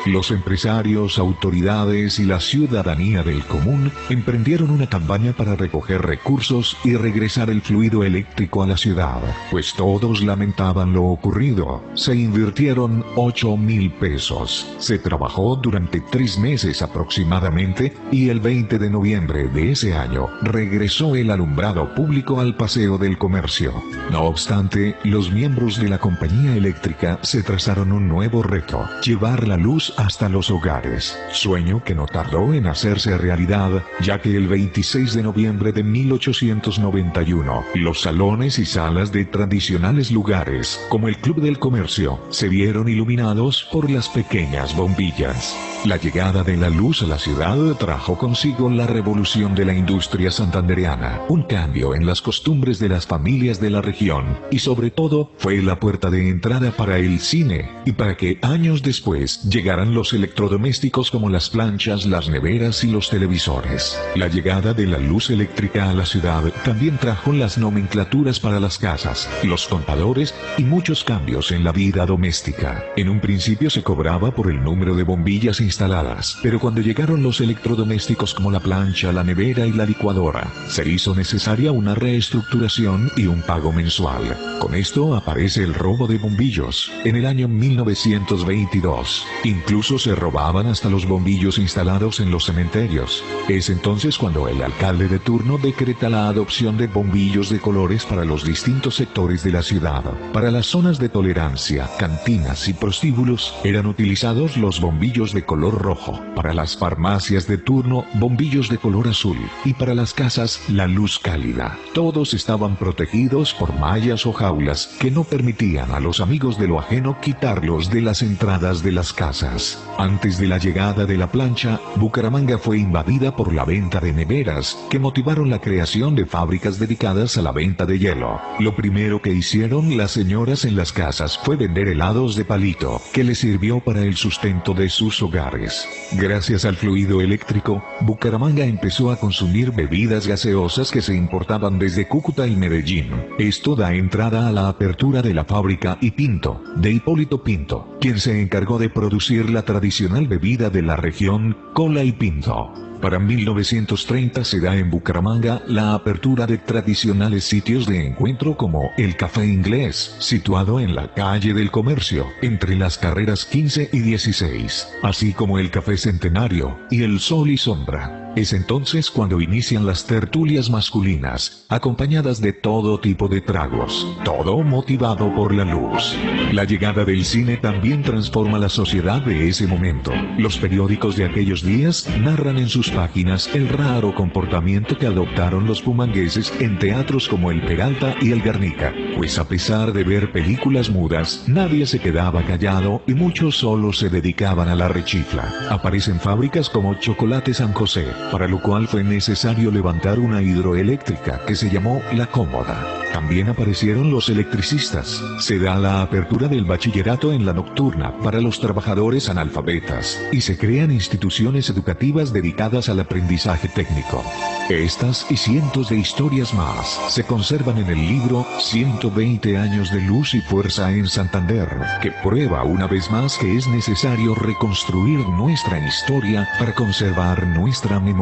Los empresarios, autoridades y la ciudadanía del común emprendieron una campaña para recoger recursos y regresar el fluido eléctrico a la ciudad, pues todos lamentaban lo ocurrido. Se invirtieron 8.000 pesos. Se trabajó durante 3 meses aproximadamente y el 20 de noviembre de ese año regresó el alumbrado público al Paseo del Comercio. No obstante, los miembros de la compañía eléctrica se trazaron un nuevo reto: llevar la luz hasta los hogares, sueño que no tardó en hacerse realidad, ya que el 26 de noviembre de 1891, los salones y salas de tradicionales lugares, como el Club del Comercio, se vieron iluminados por las pequeñas bombillas. La llegada de la luz a la ciudad trajo consigo la revolución de la industria santandereana, un cambio en las costumbres de las familias de la región y sobre todo fue la puerta de entrada para el cine y para que años después llegaran los electrodomésticos como las planchas, las neveras y los televisores. La llegada de la luz eléctrica a la ciudad también trajo las nomenclaturas para las casas, los contadores y muchos cambios en la vida doméstica. En un principio se cobraba por el número de bombillas instaladas, pero cuando llegaron los electrodomésticos como la plancha, la nevera y la licuadora, se hizo necesaria una reestructuración y un pago mensual. Con esto aparece el robo de bombillos. En el año 1922, incluso se robaban hasta los bombillos instalados en los cementerios. Es entonces cuando el alcalde de turno decreta la adopción de bombillos de colores para los distintos sectores de la ciudad. Para las zonas de tolerancia, cantinas y prostíbulos eran utilizados los bombillos de color rojo. Para las farmacias de turno, bombillos de color azul. Y para las casas, la luz cálida. Todos estaban protegidos por mallas o jaulas que no permitían a los amigos de lo ajeno quitarlos de las entradas de las casas. Antes de la llegada de la plancha, Bucaramanga fue invadida por la venta de neveras, que motivaron la creación de fábricas dedicadas a la venta de hielo. Lo primero que hicieron las señoras en las casas fue vender helados de palito, que les sirvió para el sustento de sus hogares. Gracias al fluido eléctrico, Bucaramanga empezó a consumir bebidas gaseosas que se importaban desde Cúcuta y Medellín. Esto da entrada a la apertura de la fábrica Y Pinto, de Hipólito Pinto, quien se encargó de producir la tradicional bebida de la región, cola y pinto. Para 1930 se da en Bucaramanga la apertura de tradicionales sitios de encuentro como el Café Inglés, situado en la calle del Comercio, entre las carreras 15 y 16, así como el Café Centenario y el Sol y Sombra. Es entonces cuando inician las tertulias masculinas, acompañadas de todo tipo de tragos, todo motivado por la luz. La llegada del cine también transforma la sociedad de ese momento. Los periódicos de aquellos días narran en sus páginas el raro comportamiento que adoptaron los pumangueses en teatros como el Peralta y el Guernica, pues a pesar de ver películas mudas, nadie se quedaba callado y muchos solo se dedicaban a la rechifla. Aparecen fábricas como Chocolate San José, para lo cual fue necesario levantar una hidroeléctrica que se llamó La Cómoda. También aparecieron los electricistas. Se da la apertura del bachillerato en la nocturna para los trabajadores analfabetas y se crean instituciones educativas dedicadas al aprendizaje técnico. Estas y cientos de historias más se conservan en el libro 120 años de luz y fuerza en Santander, que prueba una vez más que es necesario reconstruir nuestra historia para conservar nuestra memoria.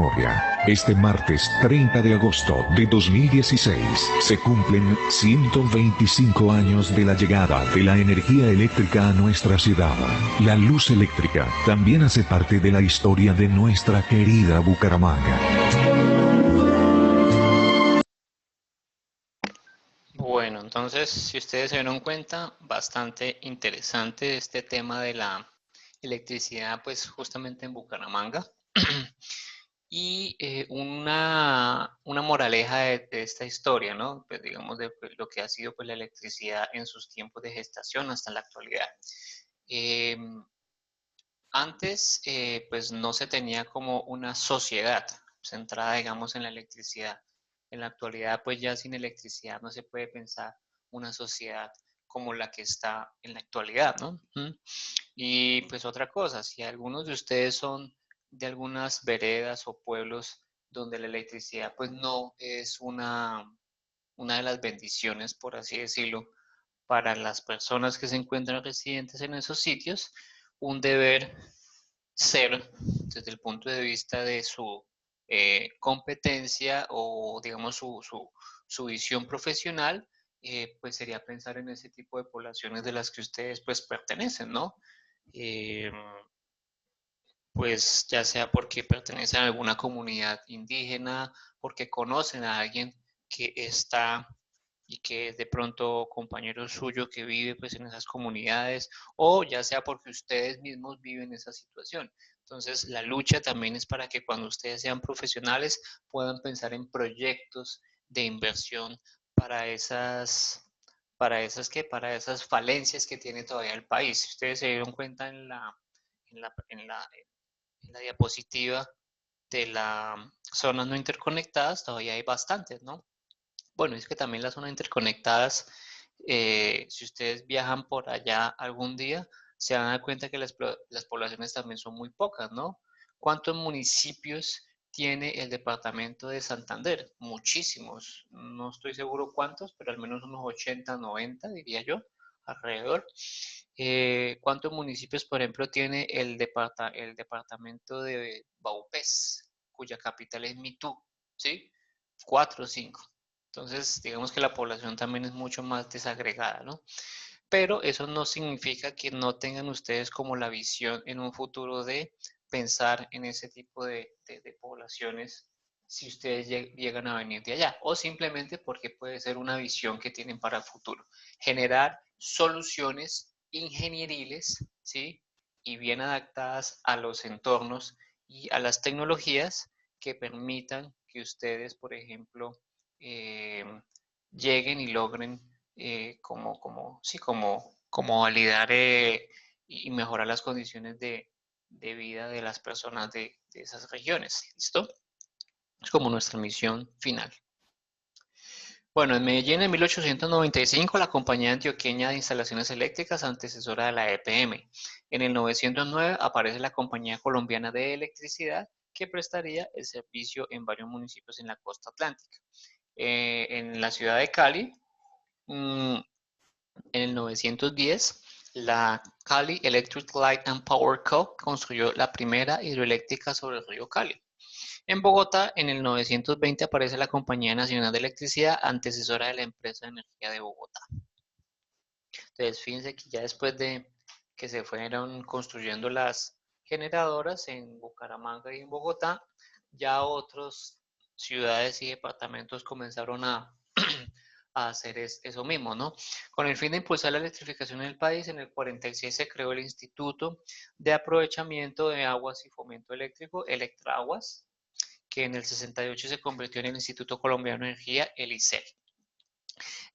Este martes 30 de agosto de 2016 se cumplen 125 años de la llegada de la energía eléctrica a nuestra ciudad. La luz eléctrica también hace parte de la historia de nuestra querida Bucaramanga. Bueno, entonces, si ustedes se dieron cuenta, bastante interesante este tema de la electricidad, pues justamente en Bucaramanga. Y una moraleja de esta historia, ¿no? Pues digamos de pues, lo que ha sido pues, la electricidad en sus tiempos de gestación hasta la actualidad. Eh, Antes, pues no se tenía como una sociedad centrada, digamos, en la electricidad. En la actualidad, pues ya sin electricidad no se puede pensar una sociedad como la que está en la actualidad, ¿no? Y pues otra cosa, si algunos de ustedes son de algunas veredas o pueblos donde la electricidad pues no es una de las bendiciones, por así decirlo, para las personas que se encuentran residentes en esos sitios, un deber ser, desde el punto de vista de su competencia o, digamos, su visión profesional, pues sería pensar en ese tipo de poblaciones de las que ustedes pues pertenecen, ¿no? Eh, pues ya sea porque pertenecen a alguna comunidad indígena, porque conocen a alguien que está y que es de pronto compañero suyo que vive pues en esas comunidades, o ya sea porque ustedes mismos viven esa situación. Entonces, la lucha también es para que cuando ustedes sean profesionales puedan pensar en proyectos de inversión para para esas falencias que tiene todavía el país. Si ustedes se dieron cuenta en la, en la, en la diapositiva de las zonas no interconectadas, todavía hay bastantes, ¿no? Bueno, es que también las zonas interconectadas, si ustedes viajan por allá algún día, se van a dar cuenta que las poblaciones también son muy pocas, ¿no? ¿Cuántos municipios tiene el departamento de Santander? Muchísimos. No estoy seguro cuántos, pero al menos unos 80, 90, diría yo, alrededor. ¿Cuántos municipios, por ejemplo, tiene el departamento de Baupés, cuya capital es Mitú? ¿Sí? 4 o 5. Entonces, digamos que la población también es mucho más desagregada, ¿no? Pero eso no significa que no tengan ustedes como la visión en un futuro de pensar en ese tipo de poblaciones si ustedes llegan a venir de allá, o simplemente porque puede ser una visión que tienen para el futuro. Generar soluciones ingenieriles, ¿sí? Y bien adaptadas a los entornos y a las tecnologías que permitan que ustedes, por ejemplo, eh, lleguen y logren sí, como validar y mejorar las condiciones de vida de las personas de esas regiones. ¿Listo? Es como nuestra misión final. Bueno, en Medellín en 1895 la Compañía Antioqueña de Instalaciones Eléctricas, antecesora de la EPM. En el 909 aparece la Compañía Colombiana de Electricidad, que prestaría el servicio en varios municipios en la costa atlántica. En la ciudad de Cali, en el 910, la Cali Electric Light and Power Co. construyó la primera hidroeléctrica sobre el río Cali. En Bogotá, en el 920, aparece la Compañía Nacional de Electricidad, antecesora de la Empresa de Energía de Bogotá. Entonces, fíjense que ya después de que se fueron construyendo las generadoras en Bucaramanga y en Bogotá, ya otras ciudades y departamentos comenzaron a hacer eso mismo, ¿no? Con el fin de impulsar la electrificación en el país, en el 46 se creó el Instituto de Aprovechamiento de Aguas y Fomento Eléctrico, Electraguas, que en el 68 se convirtió en el Instituto Colombiano de Energía, el ICER.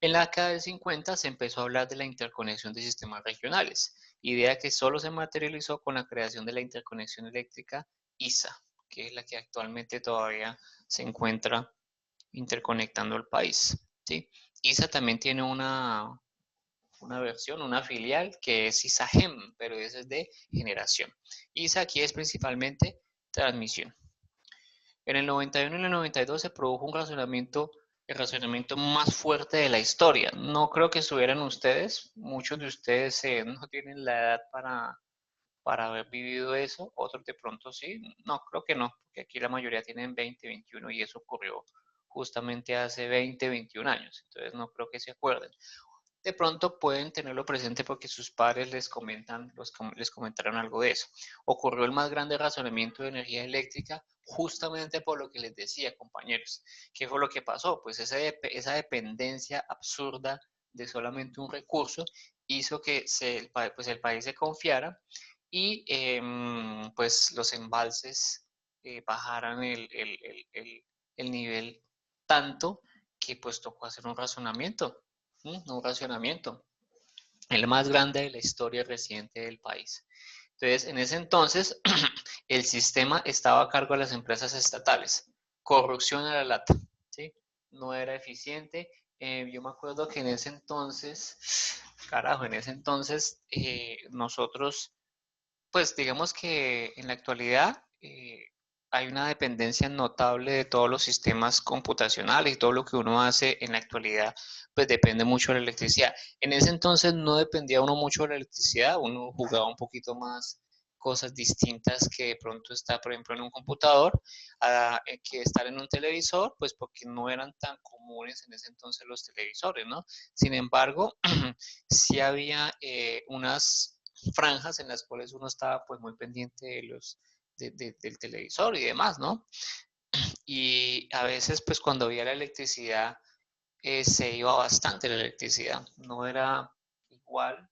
En la década del 50 se empezó a hablar de la interconexión de sistemas regionales, idea que solo se materializó con la creación de la interconexión eléctrica ISA, que es la que actualmente todavía se encuentra interconectando el país. ¿Sí? ISA también tiene una versión, una filial que es ISAGEM, pero esa es de generación. ISA aquí es principalmente transmisión. En el 91 y en el 92 se produjo el racionamiento más fuerte de la historia. No creo que estuvieran ustedes, muchos de ustedes no tienen la edad para haber vivido eso, otros de pronto sí, no, creo que no, porque aquí la mayoría tienen 20, 21 y eso ocurrió justamente hace 20, 21 años, entonces no creo que se acuerden. De pronto pueden tenerlo presente porque sus padres les comentaron algo de eso. Ocurrió el más grande razonamiento de energía eléctrica justamente por lo que les decía, compañeros. ¿Qué fue lo que pasó? Pues esa dependencia absurda de solamente un recurso hizo que pues el país se confiara y pues los embalses bajaran el nivel tanto que pues tocó hacer un razonamiento, un racionamiento, el más grande de la historia reciente del país. Entonces, en ese entonces, el sistema estaba a cargo de las empresas estatales. Corrupción a la lata, ¿sí? No era eficiente. Yo me acuerdo que en ese entonces, carajo, en ese entonces nosotros pues digamos que en la actualidad hay una dependencia notable de todos los sistemas computacionales y todo lo que uno hace en la actualidad, pues depende mucho de la electricidad. En ese entonces no dependía uno mucho de la electricidad, uno jugaba un poquito más cosas distintas que de pronto está, por ejemplo, en un computador, que estar en un televisor, pues porque no eran tan comunes en ese entonces los televisores, ¿no? Sin embargo, sí había unas franjas en las cuales uno estaba pues muy pendiente de del televisor y demás, ¿no? Y a veces pues cuando había la electricidad se iba bastante la electricidad, no era igual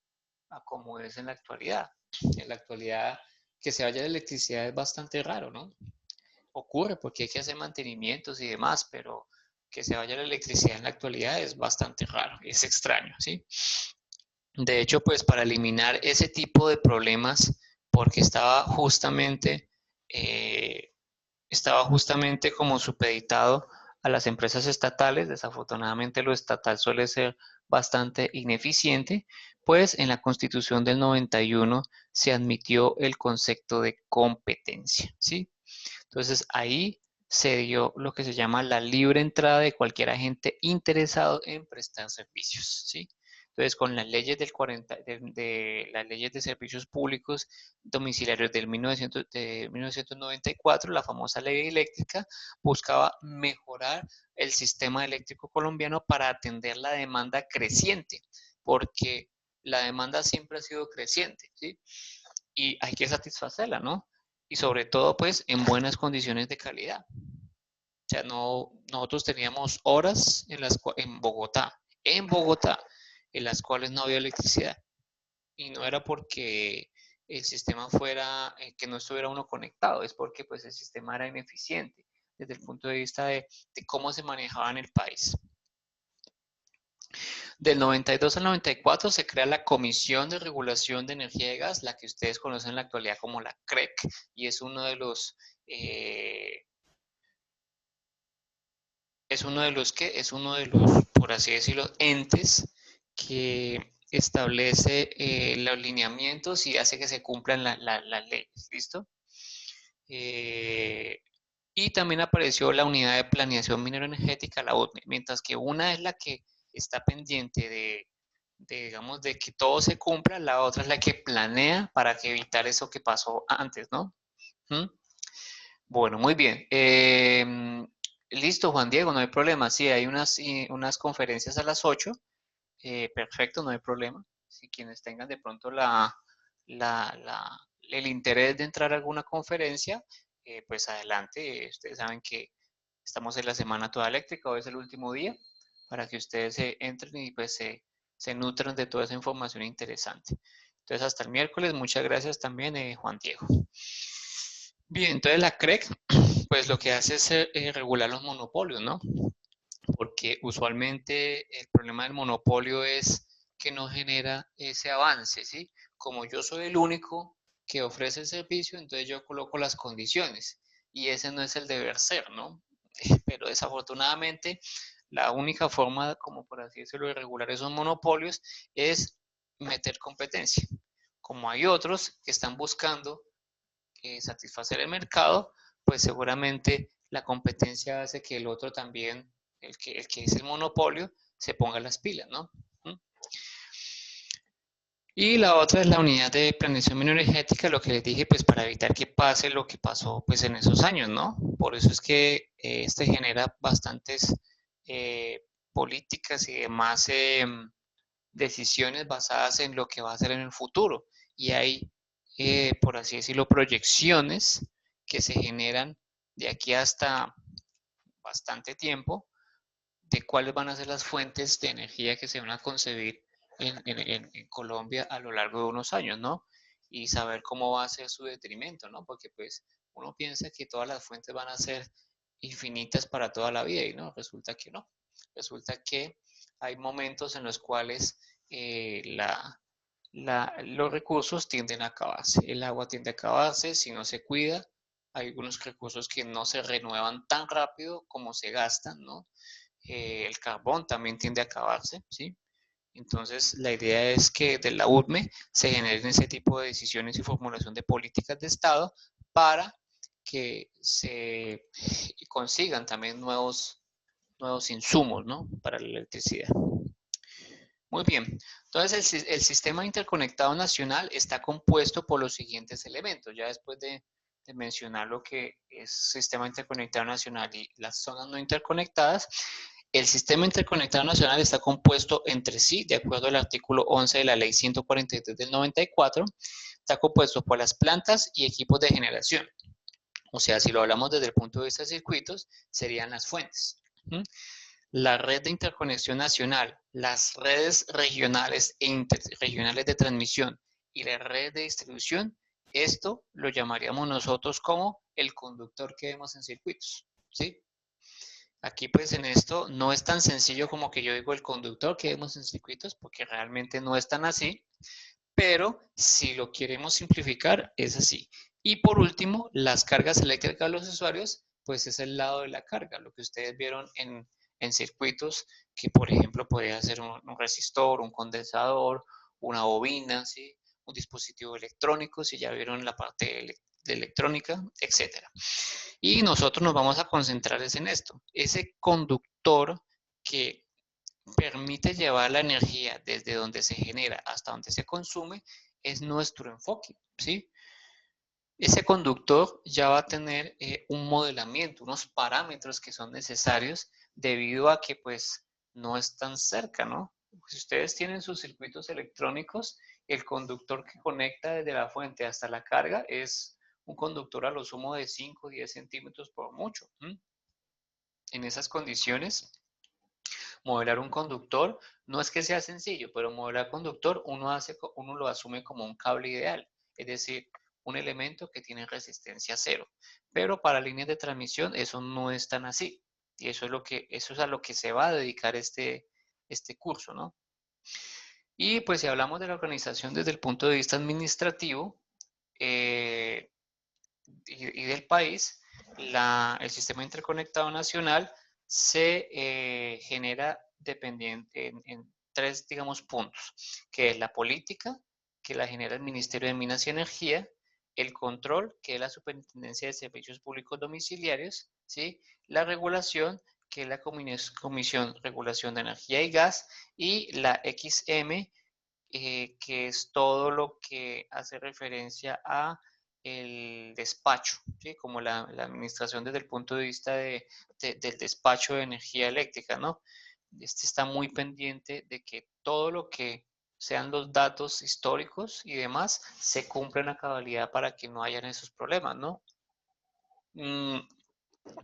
a como es en la actualidad. En la actualidad que se vaya la electricidad es bastante raro, ¿no? Ocurre porque hay que hacer mantenimientos y demás, pero que se vaya la electricidad en la actualidad es bastante raro, es extraño, ¿sí? De hecho, pues para eliminar ese tipo de problemas, porque estaba justamente como supeditado a las empresas estatales, desafortunadamente lo estatal suele ser bastante ineficiente, pues en la Constitución del 91 se admitió el concepto de competencia, ¿sí? Entonces ahí se dio lo que se llama la libre entrada de cualquier agente interesado en prestar servicios, ¿sí? Entonces, con las leyes del 40, de las leyes de servicios públicos domiciliarios del 1994, la famosa ley eléctrica buscaba mejorar el sistema eléctrico colombiano para atender la demanda creciente, porque la demanda siempre ha sido creciente, ¿sí? Y hay que satisfacerla, ¿no? Y sobre todo, pues, en buenas condiciones de calidad. O sea, no, nosotros teníamos horas en Bogotá, en las cuales no había electricidad. Y no era porque el sistema fuera, que no estuviera uno conectado, es porque pues el sistema era ineficiente desde el punto de vista de cómo se manejaba en el país. Del 92 al 94 se crea la Comisión de Regulación de Energía y Gas, la que ustedes conocen en la actualidad como la CREC, y es uno de los por así decirlo, entes que establece los lineamientos y hace que se cumplan las leyes, ¿listo? Y también apareció la Unidad de Planeación Minero-Energética, la UTME, mientras que una es la que está pendiente digamos, de que todo se cumpla, la otra es la que planea para que evitar eso que pasó antes, ¿no? ¿Mm? Bueno, muy bien. Listo, Juan Diego, no hay problema. Sí, hay unas conferencias a las 8. Perfecto, no hay problema. Si quienes tengan de pronto el interés de entrar a alguna conferencia, pues adelante. Ustedes saben que estamos en la semana toda eléctrica, hoy es el último día, para que ustedes entren y pues se nutran de toda esa información interesante. Entonces, hasta el miércoles. Muchas gracias también, Juan Diego. Bien, entonces la CREC, pues lo que hace es regular los monopolios, ¿no? Porque usualmente el problema del monopolio es que no genera ese avance, ¿sí? Como yo soy el único que ofrece el servicio, entonces yo coloco las condiciones y ese no es el deber ser, ¿no? Pero desafortunadamente la única forma, como por así decirlo, de regular esos monopolios es meter competencia. Como hay otros que están buscando satisfacer el mercado, pues seguramente la competencia hace que el otro también, el que es el monopolio, se ponga las pilas, ¿no? Y la otra es la unidad de planeación energética, lo que les dije, pues para evitar que pase lo que pasó pues en esos años, ¿no? Por eso es que este genera bastantes políticas y demás decisiones basadas en lo que va a ser en el futuro. Y hay, por así decirlo, proyecciones que se generan de aquí hasta bastante tiempo de cuáles van a ser las fuentes de energía que se van a concebir en Colombia a lo largo de unos años, ¿no? Y saber cómo va a ser su detrimento, ¿no? Porque pues uno piensa que todas las fuentes van a ser infinitas para toda la vida y no, resulta que no. Resulta que hay momentos en los cuales los recursos tienden a acabarse. El agua tiende a acabarse si no se cuida. Hay algunos recursos que no se renuevan tan rápido como se gastan, ¿no? El carbón también tiende a acabarse, ¿sí? Entonces, la idea es que de la UTME se generen ese tipo de decisiones y formulación de políticas de Estado para que se consigan también nuevos insumos, ¿no? Para la electricidad. Muy bien. Entonces, el sistema interconectado nacional está compuesto por los siguientes elementos. Ya después de mencionar lo que es sistema interconectado nacional y las zonas no interconectadas, el sistema interconectado nacional está compuesto entre sí, de acuerdo al artículo 11 de la ley 143 del 94, está compuesto por las plantas y equipos de generación. O sea, si lo hablamos desde el punto de vista de circuitos, serían las fuentes. ¿Mm? La red de interconexión nacional, las redes regionales e interregionales de transmisión y la red de distribución, esto lo llamaríamos nosotros como el conductor que vemos en circuitos, ¿sí? Aquí pues en esto no es tan sencillo como que yo digo el conductor que vemos en circuitos, porque realmente no es tan así, pero si lo queremos simplificar es así. Y por último, las cargas eléctricas de los usuarios, pues es el lado de la carga, lo que ustedes vieron en circuitos, que por ejemplo podría ser un resistor, un condensador, una bobina, ¿sí? Un dispositivo electrónico, si ya vieron la parte de electrónica, etcétera. Y nosotros nos vamos a concentrar en esto, ese conductor que permite llevar la energía desde donde se genera hasta donde se consume, es nuestro enfoque, ¿sí? Ese conductor ya va a tener un modelamiento, unos parámetros que son necesarios debido a que pues no están cerca, ¿no? Si ustedes tienen sus circuitos electrónicos, el conductor que conecta desde la fuente hasta la carga es un conductor a lo sumo de 5 o 10 centímetros por mucho. En esas condiciones, modelar un conductor no es que sea sencillo, pero modelar conductor uno lo asume como un cable ideal, es decir, un elemento que tiene resistencia cero. Pero para líneas de transmisión eso no es tan así. Y eso es a lo que se va a dedicar este curso, ¿no? Y pues si hablamos de la organización desde el punto de vista administrativo eh, y del país, el sistema interconectado nacional se genera dependiente en tres, digamos, puntos, que es la política, que la genera el Ministerio de Minas y Energía, el control, que es la Superintendencia de Servicios Públicos Domiciliarios, ¿sí? La regulación, que es la Comisión Regulación de Energía y Gas, y la XM, que es todo lo que hace referencia a el despacho, ¿sí? Como la administración desde el punto de vista del despacho de energía eléctrica, ¿no? Este está muy pendiente de que todo lo que sean los datos históricos y demás se cumplan a cabalidad para que no hayan esos problemas, ¿no? Mm,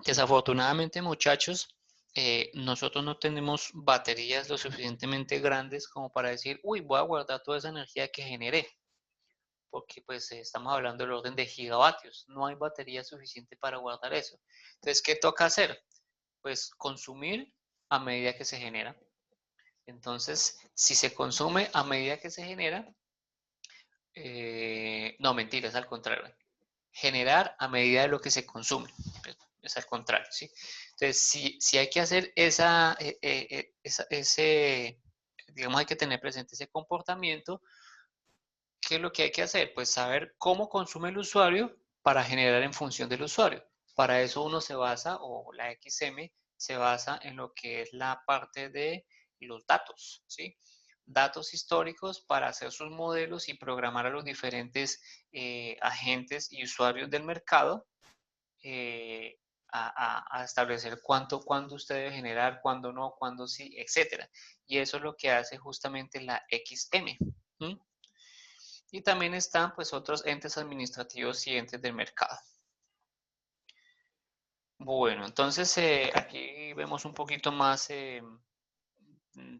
Desafortunadamente, muchachos, nosotros no tenemos baterías lo suficientemente grandes como para decir, uy, voy a guardar toda esa energía que generé, porque pues estamos hablando del orden de gigavatios. No hay batería suficiente para guardar eso. Entonces, ¿qué toca hacer? Pues consumir a medida que se genera. Entonces, si se consume a medida que se genera, no, mentiras, al contrario. Generar a medida de lo que se consume. Es al contrario, ¿sí? Entonces, si hay que hacer ese, digamos, hay que tener presente ese comportamiento. ¿Qué es lo que hay que hacer? Pues saber cómo consume el usuario para generar en función del usuario. Para eso uno se basa, o la XM se basa en lo que es la parte de los datos, ¿sí? Datos históricos para hacer sus modelos y programar a los diferentes agentes y usuarios del mercado eh, a establecer cuándo usted debe generar, cuándo no, cuándo sí, etcétera. Y eso es lo que hace justamente la XM. ¿Mm? Y también están pues otros entes administrativos y entes del mercado. Bueno, entonces aquí vemos un poquito más,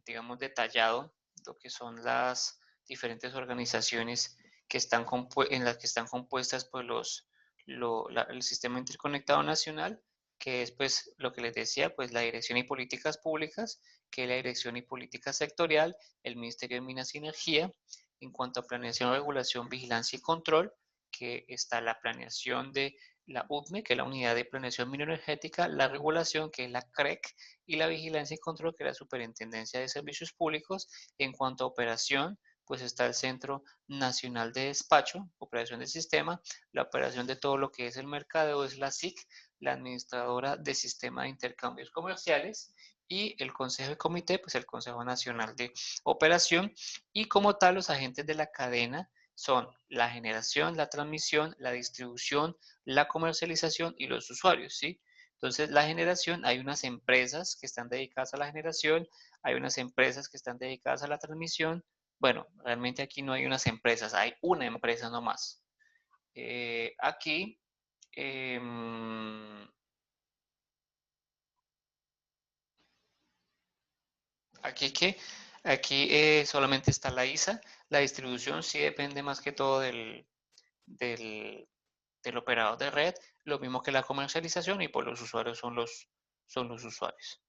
digamos, detallado lo que son las diferentes organizaciones que están en las que están compuestas pues el sistema interconectado nacional, que es pues lo que les decía, pues la Dirección y Políticas Públicas, que es la Dirección y Política Sectorial, el Ministerio de Minas y Energía. En cuanto a planeación, regulación, vigilancia y control, que está la planeación de la UTME, que es la Unidad de Planeación Mineroenergética, la regulación, que es la CREC, y la vigilancia y control, que es la Superintendencia de Servicios Públicos. En cuanto a operación, pues está el Centro Nacional de Despacho, operación del sistema, la operación de todo lo que es el mercadeo es la SIC, la Administradora de Sistema de Intercambios Comerciales, y el Consejo de Comité, pues el Consejo Nacional de Operación, y como tal los agentes de la cadena son la generación, la transmisión, la distribución, la comercialización y los usuarios, ¿sí? Entonces, la generación, hay unas empresas que están dedicadas a la generación, hay unas empresas que están dedicadas a la transmisión. Bueno, realmente aquí no hay unas empresas, hay una empresa nomás. Aquí, aquí que aquí solamente está la ISA. La distribución sí depende más que todo del, del operador de red, lo mismo que la comercialización, y por los usuarios son los usuarios.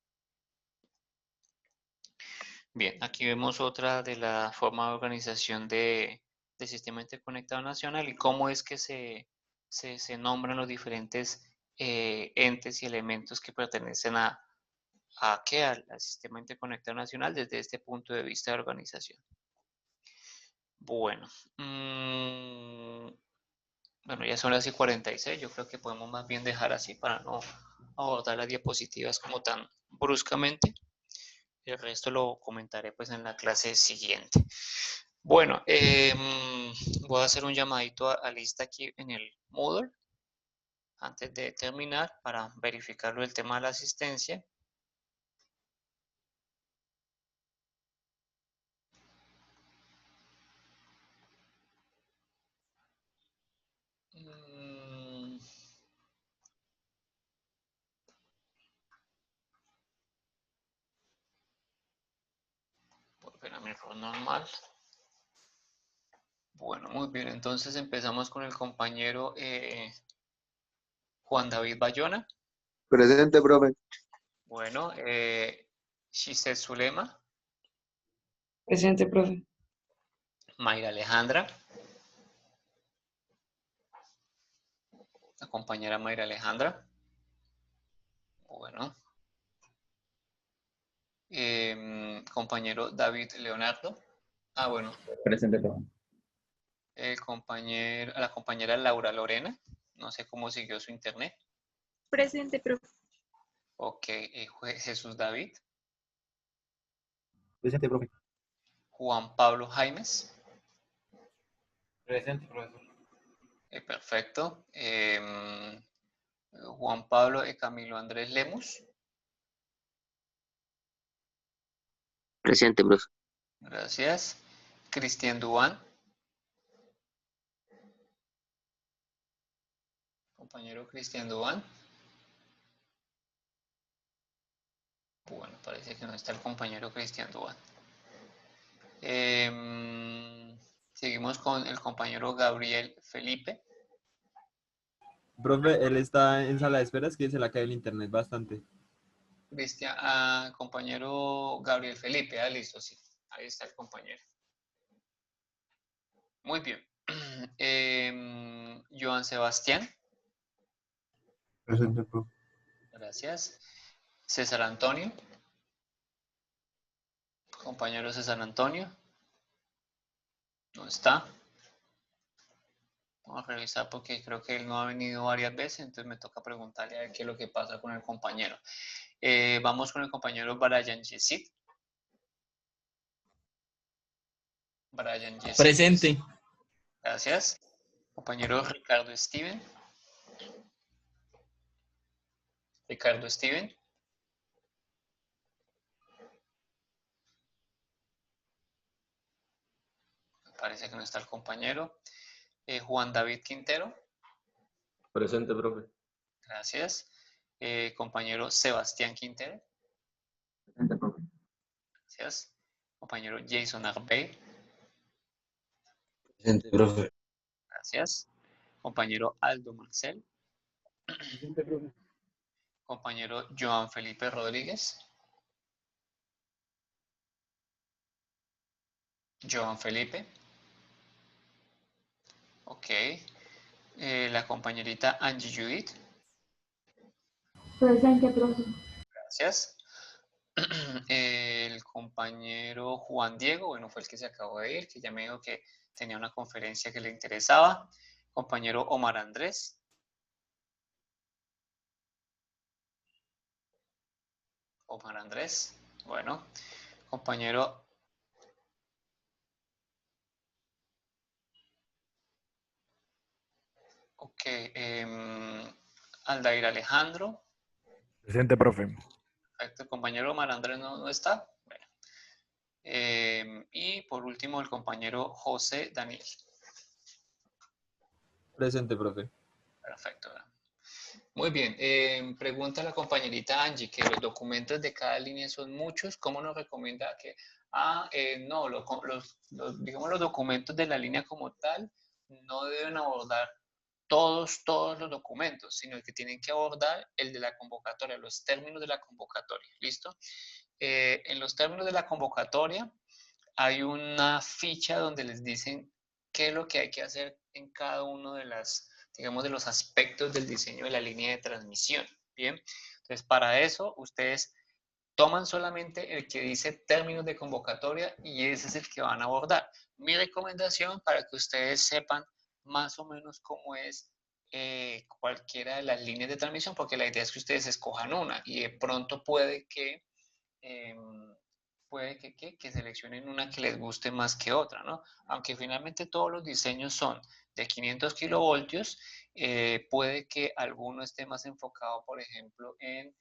Bien, aquí vemos otra de la forma de organización del Sistema Interconectado Nacional y cómo es que se nombran los diferentes entes y elementos que pertenecen al Sistema Interconectado Nacional desde este punto de vista de organización. Bueno, bueno, ya son las 46, yo creo que podemos más bien dejar así para no abordar las diapositivas como tan bruscamente. El resto lo comentaré pues en la clase siguiente. Bueno, voy a hacer un llamadito a lista aquí en el Moodle antes de terminar para verificarlo el tema de la asistencia. Volver a mi rol normal. Bueno, muy bien, entonces empezamos con el compañero Juan David Bayona. Presente, profe. Bueno, Giselle Zulema. Presente, profe. Mayra Alejandra. La compañera Mayra Alejandra. Bueno. Compañero David Leonardo. Ah, bueno. Presente, profe. La compañera Laura Lorena. No sé cómo siguió su internet. Presente, profe. Ok, Jesús David. Presente, profe. Juan Pablo Jaimes. Presente, profesor. Perfecto. Juan Pablo Camilo Andrés Lemus. Presente, profe. Gracias. Cristian Duán. Compañero Cristian Duán. Bueno, parece que no está el compañero Cristian Duán. Seguimos con el compañero Gabriel Felipe. Profe, él está en sala de espera, es que se le cae el internet bastante. Compañero Gabriel Felipe, listo, sí. Ahí está el compañero. Muy bien. Joan Sebastián. Presente, profe. Gracias. César Antonio. Compañero César Antonio. No está. Vamos a revisar porque creo que él no ha venido varias veces, entonces me toca preguntarle a ver qué es lo que pasa con el compañero. Vamos con el compañero Brian Yesid. Brian Yesid. Presente. Gracias. Compañero Ricardo Steven. Ricardo Steven. Parece que no está el compañero. Juan David Quintero. Presente, profe. Gracias. Compañero Sebastián Quintero. Presente, profe. Gracias. Compañero Jason Arbey. Presente, profe. Gracias. Compañero Aldo Marcel. Presente, profe. Compañero Joan Felipe Rodríguez. Joan Felipe. Ok. La compañerita Angie Judith. Presente, profe. Gracias. El compañero Juan Diego, bueno, fue el que se acabó de ir, que ya me dijo que tenía una conferencia que le interesaba. Compañero Omar Andrés. Omar Andrés. Bueno, compañero. Ok, Aldair Alejandro. Presente, profe. Perfecto, el compañero Omar Andrés no está. Bueno. Y por último, el compañero José Daniel. Presente, profe. Perfecto. Muy bien. Pregunta la compañerita Angie, que los documentos de cada línea son muchos. ¿Cómo nos recomienda que? No, digamos los documentos de la línea como tal no deben abordar todos los documentos, sino que tienen que abordar el de la convocatoria, los términos de la convocatoria. ¿Listo? En los términos de la convocatoria hay una ficha donde les dicen qué es lo que hay que hacer en cada uno de las, digamos, de los aspectos del diseño de la línea de transmisión. Bien, entonces para eso ustedes toman solamente el que dice términos de convocatoria y ese es el que van a abordar. Mi recomendación para que ustedes sepan más o menos cómo es cualquiera de las líneas de transmisión, porque la idea es que ustedes escojan una y de pronto eh, que seleccionen una que les guste más que otra, ¿no? Aunque finalmente todos los diseños son de 500 kilovoltios, puede que alguno esté más enfocado, por ejemplo, en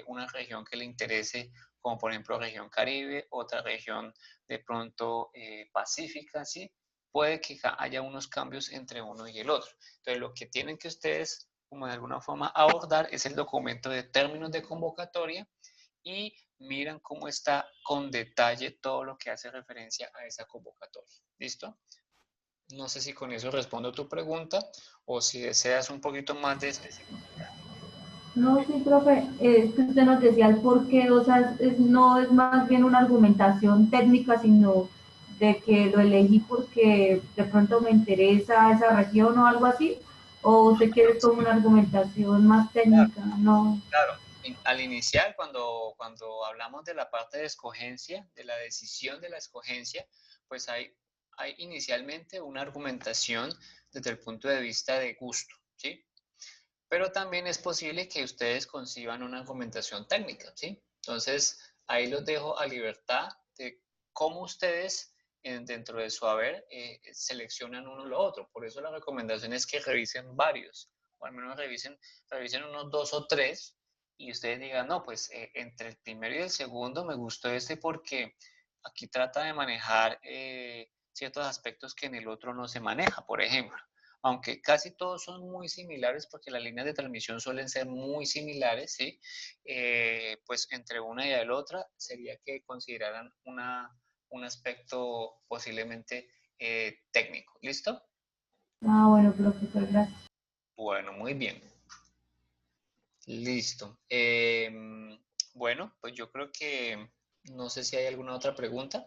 una región que le interese, como por ejemplo región Caribe, otra región de pronto pacífica, ¿sí? Puede que haya unos cambios entre uno y el otro. Entonces, lo que tienen que ustedes, como de alguna forma, abordar es el documento de términos de convocatoria y miran cómo está con detalle todo lo que hace referencia a esa convocatoria. ¿Listo? No sé si con eso respondo tu pregunta o si deseas un poquito más de especificidad. No, sí, profe, es que usted nos decía el por qué, o sea, no es más bien una argumentación técnica, sino de que lo elegí porque de pronto me interesa esa región o algo así, o usted quiere como una argumentación más Claro, técnica, no. claro. Al iniciar, cuando hablamos de la parte de escogencia, de la decisión de la escogencia, pues hay inicialmente una argumentación desde el punto de vista de gusto, ¿sí? Pero también es posible que ustedes conciban una argumentación técnica, ¿sí? Entonces, ahí los dejo a libertad de cómo ustedes, dentro de su haber, seleccionan uno o lo otro. Por eso la recomendación es que revisen varios, o al menos revisen unos 2 o 3, y ustedes digan, no, pues entre el primero y el segundo me gustó este porque aquí trata de manejar ciertos aspectos que en el otro no se maneja, por ejemplo, aunque casi todos son muy similares porque las líneas de transmisión suelen ser muy similares, ¿sí? Pues entre una y la otra sería que consideraran un aspecto posiblemente técnico. ¿Listo? Ah, bueno, profesor, gracias. Bueno, muy bien. Listo. Bueno, pues yo creo que no sé si hay alguna otra pregunta.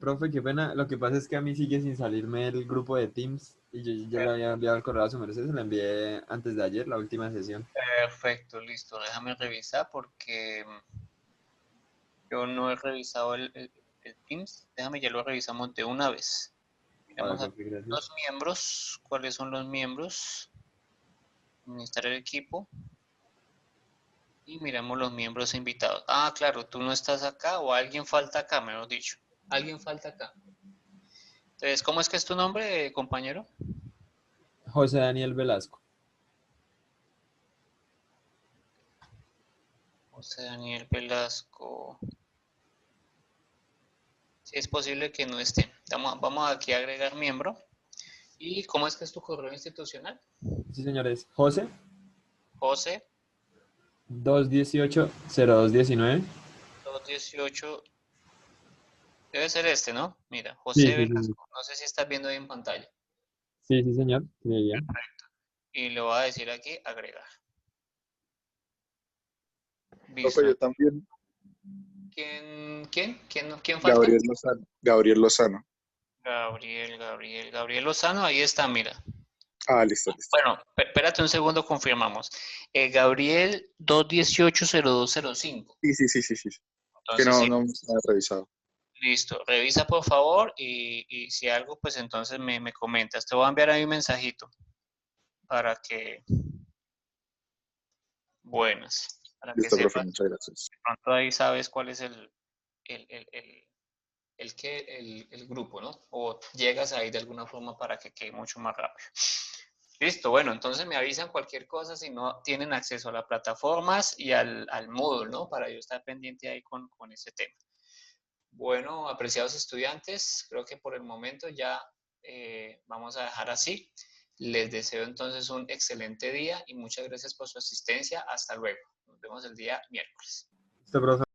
Profe, qué pena. Lo que pasa es que a mí sigue sin salirme el grupo de Teams y yo ya le había enviado el correo a su merced, se lo envié antes de ayer, la última sesión. Perfecto, listo. Déjame revisar porque yo no he revisado el Teams. Déjame, ya lo revisamos de una vez. Vale, Miremos aquí profe, gracias. los miembros. ¿Cuáles son los miembros? Administrar el equipo. Y miramos los miembros invitados. Ah, claro, tú no estás acá o alguien falta acá, mejor dicho. Alguien falta acá. Entonces, ¿cómo es que es tu nombre, compañero? José Daniel Velasco. José Daniel Velasco. Si es posible que no esté. Vamos aquí a agregar miembro. ¿Y cómo es que es tu correo institucional? Sí, señores. José, José 218-0219. 218. Debe ser este, ¿no? Mira, Sí, José sí, sí. Velasco. No sé si estás viendo ahí en pantalla. Sí, sí, señor. Creía. Y le voy a decir aquí agregar. Profe, Listo. yo también. ¿Quién falta? Gabriel Lozano. Gabriel Lozano. Gabriel Lozano, ahí está, mira. Ah, listo, listo. Bueno, espérate un segundo, confirmamos. Gabriel 218-0205. Sí, sí, sí, sí, sí. Que Entonces, no, sí, no me estaba revisado. listo. Revisa por favor y si algo, pues entonces me comentas. Te voy a enviar ahí un mensajito para que buenas. Para que Listo, profe, sepas, muchas gracias. de pronto ahí sabes cuál es el grupo, ¿no? O llegas ahí de alguna forma para que quede mucho más rápido. Listo, bueno, entonces me avisan cualquier cosa si no tienen acceso a las plataformas y al Moodle, ¿no? Para yo estar pendiente ahí con ese tema. Bueno, apreciados estudiantes, creo que por el momento ya vamos a dejar así. Les deseo entonces un excelente día y muchas gracias por su asistencia. Hasta luego. Nos vemos el día miércoles. Listo, profe.